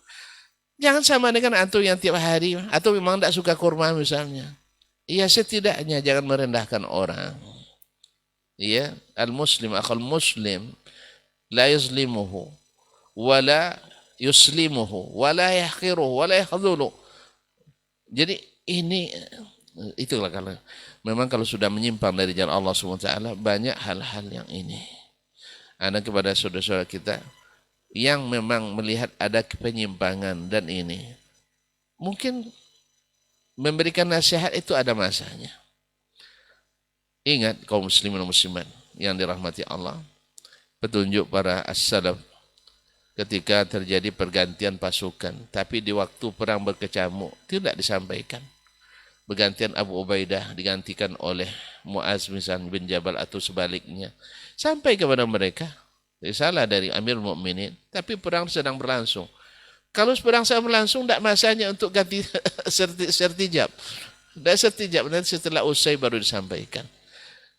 Jangan sama dengan antum yang tiap hari, atau memang tidak suka kurma misalnya. Iya, setidaknya jangan merendahkan orang. Iya, al-muslim akhul muslim la yuzlimuhu wala yuslimuhu wala yahqiruhu wala yakhdhulu. Jadi ini Itulah kalau memang kalau sudah menyimpang dari jalan Allah SWT, banyak hal-hal yang ini. Ada kepada saudara-saudara kita yang memang melihat ada penyimpangan dan ini, mungkin memberikan nasihat itu ada masanya. Ingat kaum muslimin dan muslimat yang dirahmati Allah, petunjuk para as-salaf ketika terjadi pergantian pasukan, tapi di waktu perang berkecamuk tidak disampaikan. Pergantian Abu Ubaidah digantikan oleh Muaz bin Jabal atau sebaliknya. Sampai kepada mereka, risalah dari Amir Mukminin, tapi perang sedang berlangsung. Kalau perang sedang berlangsung, tidak masanya untuk ganti sertijab. Tidak sertijab, nanti setelah usai baru disampaikan.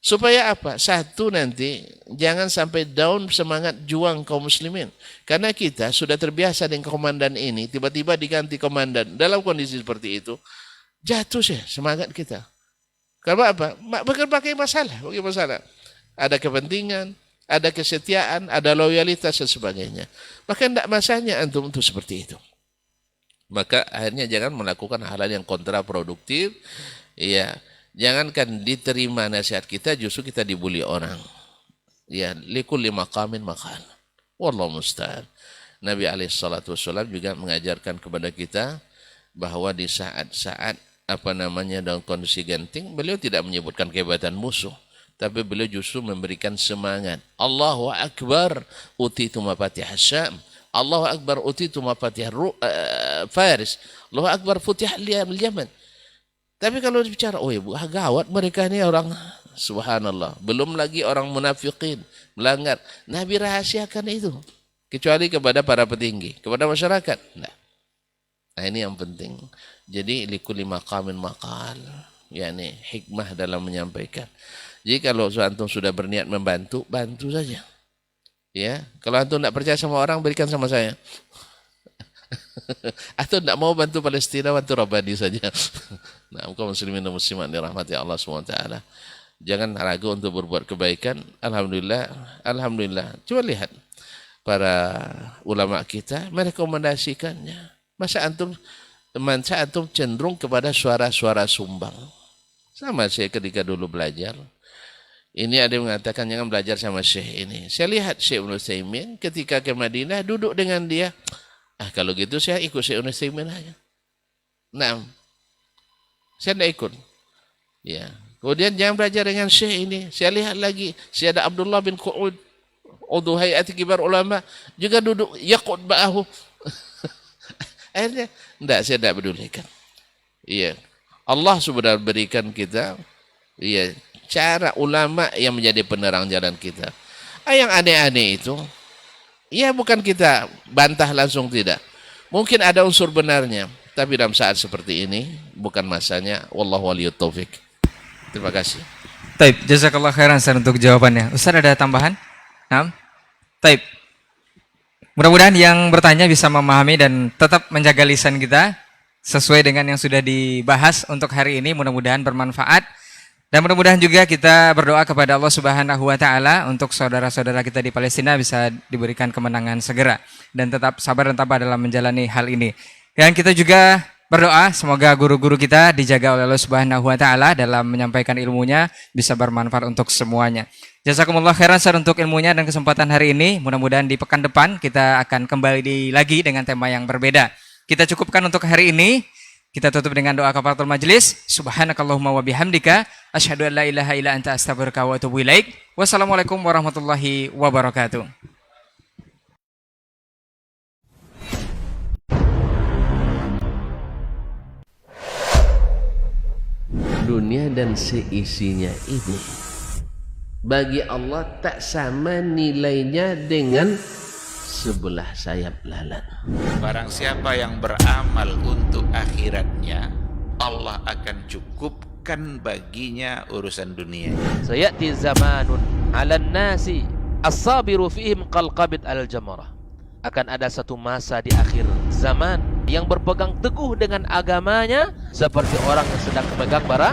Supaya apa? Satu, nanti jangan sampai down semangat juang kaum muslimin. Karena kita sudah terbiasa dengan komandan ini, tiba-tiba diganti komandan. Dalam kondisi seperti itu, jatuh sih semangat kita. Karena apa? Berbagai masalah. Ada kepentingan, ada kesetiaan, ada loyalitas dan sebagainya. Maka tidak masanya antum untuk seperti itu. Maka akhirnya jangan melakukan hal-hal yang kontraproduktif. Ya, jangankan diterima nasihat kita, justru kita dibuli orang. Ya, likulli maqamin maqal. Wallahu musta'an. Nabi alaihissalatu wassalam juga mengajarkan kepada kita bahwa di saat-saat dalam kondisi genting, beliau tidak menyebutkan kehebatan musuh, tapi beliau justru memberikan semangat. Allahu Akbar, utitu mafatih Syam. Allahu Akbar, utitu mafatih Faris. Allahu Akbar, futih al-Yaman. Tapi kalau bicara, oh ibu, gawat mereka ini orang, subhanallah. Belum lagi orang munafikin, melanggar. Nabi rahasiakan itu. Kecuali kepada para petinggi, kepada masyarakat. Nah ini yang penting. Jadi likulli maqamin maqal. yakni hikmah dalam menyampaikan. Jadi kalau antum sudah berniat membantu, bantu saja. Ya, kalau antum tidak percaya sama orang, berikan sama saya. Atau tidak mau bantu Palestina, bantu Rabani saja. Nah, kaum muslimin dan muslimat dirahmati Allah SWT. Jangan ragu untuk berbuat kebaikan. Alhamdulillah, alhamdulillah. Coba lihat para ulama kita merekomendasikannya. Masa antum cenderung kepada suara-suara sumbang. Sama saya ketika dulu belajar. Ini ada yang mengatakan jangan belajar sama Syekh ini. Saya lihat Syekh Ibnu Utsaimin ketika ke Madinah duduk dengan dia. Kalau gitu saya ikut Syekh Ibnu Utsaimin aja. Nah, saya tidak ikut. Ya. Kemudian jangan belajar dengan Syekh ini. Saya lihat lagi, saya ada Abdullah bin Qu'ud, Udhu Hayat Kibar Ulama, juga duduk yaqud ba'ahu. Akhirnya, tidak, saya tidak pedulikan. Iya. Allah sudah berikan kita cara ulama yang menjadi penerang jalan kita. Yang aneh-aneh itu, ya bukan kita bantah langsung, tidak. Mungkin ada unsur benarnya, tapi dalam saat seperti ini, bukan masanya. Wallahu waliyut taufik. Terima kasih. Taib, jazakallah khairan Ustaz untuk jawabannya. Ustaz ada tambahan? Nah, taib. Mudah-mudahan yang bertanya bisa memahami dan tetap menjaga lisan kita sesuai dengan yang sudah dibahas untuk hari ini. Mudah-mudahan bermanfaat. Dan mudah-mudahan juga kita berdoa kepada Allah Subhanahu wa taala untuk saudara-saudara kita di Palestina bisa diberikan kemenangan segera dan tetap sabar dan tabah dalam menjalani hal ini. Dan kita juga berdoa semoga guru-guru kita dijaga oleh Allah Subhanahu wa taala dalam menyampaikan ilmunya bisa bermanfaat untuk semuanya. Jazakumullah khairan Ustaz untuk ilmunya dan kesempatan hari ini. Mudah-mudahan di pekan depan kita akan kembali lagi dengan tema yang berbeda. Kita cukupkan untuk hari ini. Kita tutup dengan doa kafaratul majelis. Subhanakallahumma wa bihamdika asyhadu an la ilaha illa anta astaghfiruka wa atubu ilaik. Wassalamualaikum warahmatullahi wabarakatuh. Dunia dan seisinya ini bagi Allah tak sama nilainya dengan sebelah sayap lalat. Barang siapa yang beramal untuk akhiratnya, Allah akan cukupkan baginya urusan dunia. Sayati zamanun 'alan nasi as-sabiru fihim qalqabit al-jamarah. Akan ada satu masa di akhir zaman yang berpegang teguh dengan agamanya seperti orang yang sedang memegang bara